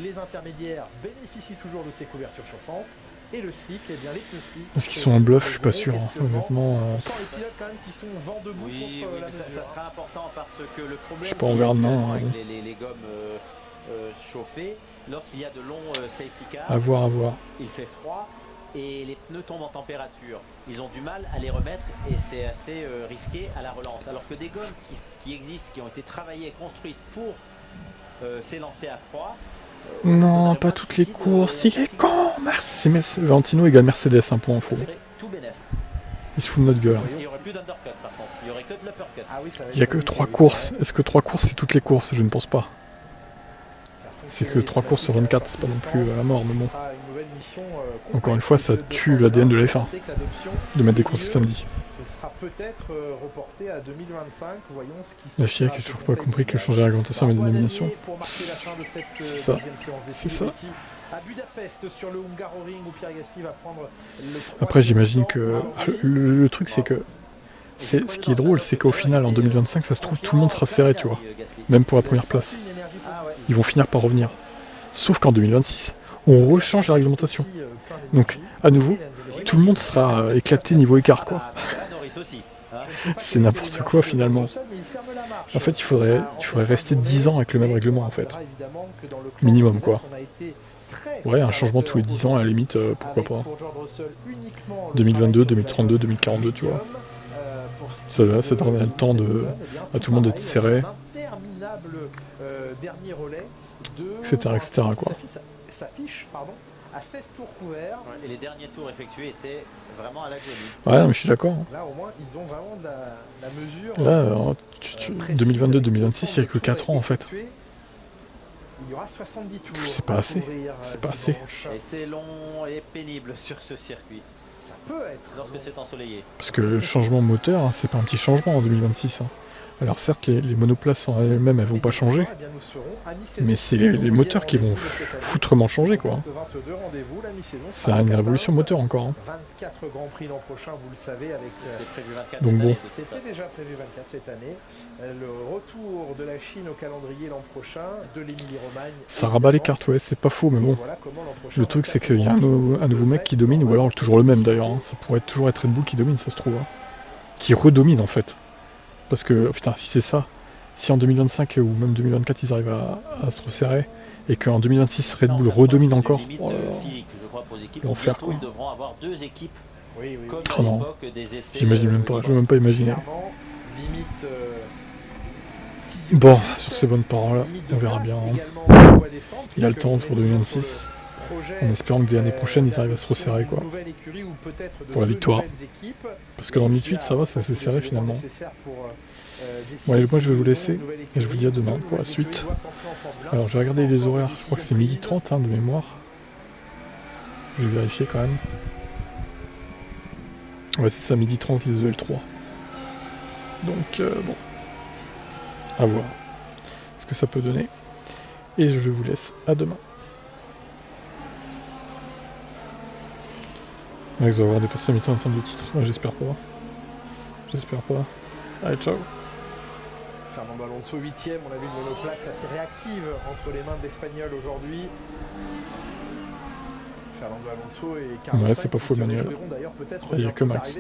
les intermédiaires bénéficient toujours de ces couvertures chauffantes. Et le slick, eh bien les pneus slick. Est-ce qu'ils sont en bluff? Je suis pas sûr, hein. Honnêtement. Sans les pilotes quand même qui sont vent debout. Oui, ça sera important parce que le problème. Je sais pas, on verra demain. Avec les gommes chauffées, lorsqu'il y a de longs safety cars. À voir. Il fait froid. Et les pneus tombent en température. Ils ont du mal à les remettre et c'est assez risqué à la relance. Alors que des gommes qui existent, qui ont été travaillées et construites pour s'élancer à froid. Non, pas toutes les courses. Il est con. Valentino égale Mercedes, un point info. Il se fout de notre gueule. Il n'y aurait plus d'undercut par contre. Il n'y aurait que de l'uppercut. Il n'y a que 3 courses. Est-ce que 3 courses c'est toutes les courses? Je ne pense pas. C'est que 3 courses sur 24, c'est pas non plus à la mort, mais bon. Encore une fois, ça tue l'ADN de la F1 de mettre des courses le samedi. Ce sera peut-être reporté à 2025. Voyons ce qui se La FIA qui n'a toujours pas compris que changer la réglementation avec des nominations. C'est ça. C'est ça. À Budapest, sur le Hungaroring, où Pierre Gasly va prendre Après, j'imagine que le truc, c'est que ce qui est drôle, c'est qu'au final, en 2025, ça se trouve, tout le monde sera serré, tu vois. Même pour la première place. Ils vont finir par revenir. Sauf qu'en 2026, on rechange la réglementation. Donc, à nouveau, tout le monde sera éclaté niveau écart, quoi. C'est n'importe quoi, finalement. En fait, il faudrait rester 10 ans avec le même règlement, en fait. Minimum, quoi. Ouais, un changement tous les 10 ans, à la limite, pourquoi pas. 2022, 2032, 2042, tu vois. Ça donnerait le temps à tout le monde d'être serré. Etc., quoi. S'affiche, à 16 tours couverts. Et les derniers tours effectués étaient vraiment à l'agonie. Ouais, mais je suis d'accord. Là, au moins, ils ont vraiment de la mesure. Là, 2022-2026, il n'y a que 4 ans, en fait. Il y aura 70 tours. C'est pas assez. C'est pas assez. Et c'est long et pénible sur ce circuit. Ça peut être. Lorsque c'est ensoleillé. Parce que le changement moteur, hein, c'est pas un petit changement en 2026. Hein. Alors certes, les monoplaces en elles-mêmes, elles vont pas changer. Mais c'est les moteurs qui vont foutrement changer, quoi. C'est une révolution moteur encore. Hein. 24 Grands Prix l'an prochain, vous le savez, avec. Donc bon. C'était déjà prévu 24 cette année. Le retour de la Chine au calendrier l'an prochain, de l'Émilie-Romagne. Ça rabat les cartes, ouais, c'est pas faux, mais bon. Le truc, c'est qu'il y a un nouveau mec qui domine, ou alors toujours le même d'ailleurs. Hein. Ça pourrait toujours être Red Bull qui domine, ça se trouve. Hein. Qui redomine en fait. Parce que, putain, si c'est ça, si en 2025 ou même 2024 ils arrivent à se resserrer, et qu'en 2026 Red Bull redomine encore, oh là là, l'enfer quoi. Oh non, j'imagine même pas, je veux même pas imaginer. Bon, sur ces bonnes paroles, on verra bien. Hein. Il y a le temps pour 2026. En espérant que dès l'année prochaine ils arrivent à se resserrer quoi. Pour la victoire. Parce que dans le 8 ça va, ça s'est serré finalement. Bon allez, moi je vais vous laisser et je vous dis à demain pour la suite. Alors j'ai regardé les horaires, je crois que c'est 12h30 hein, de mémoire. Je vais vérifier quand même. Ouais c'est ça, 12h30 les EL3. Donc bon. À voir ce que ça peut donner. Et je vous laisse à demain. Max va avoir dépassé la mi-temps en termes de titre. Ouais, j'espère pas. J'espère pas. Allez, ciao. Fernando Alonso 8ème, on a vu une monoplace assez réactive entre les mains de l'Espagnol aujourd'hui. Fernando Alonso et Carlos ouais, c'est pas faux, Manuel. Il n'y a que Max.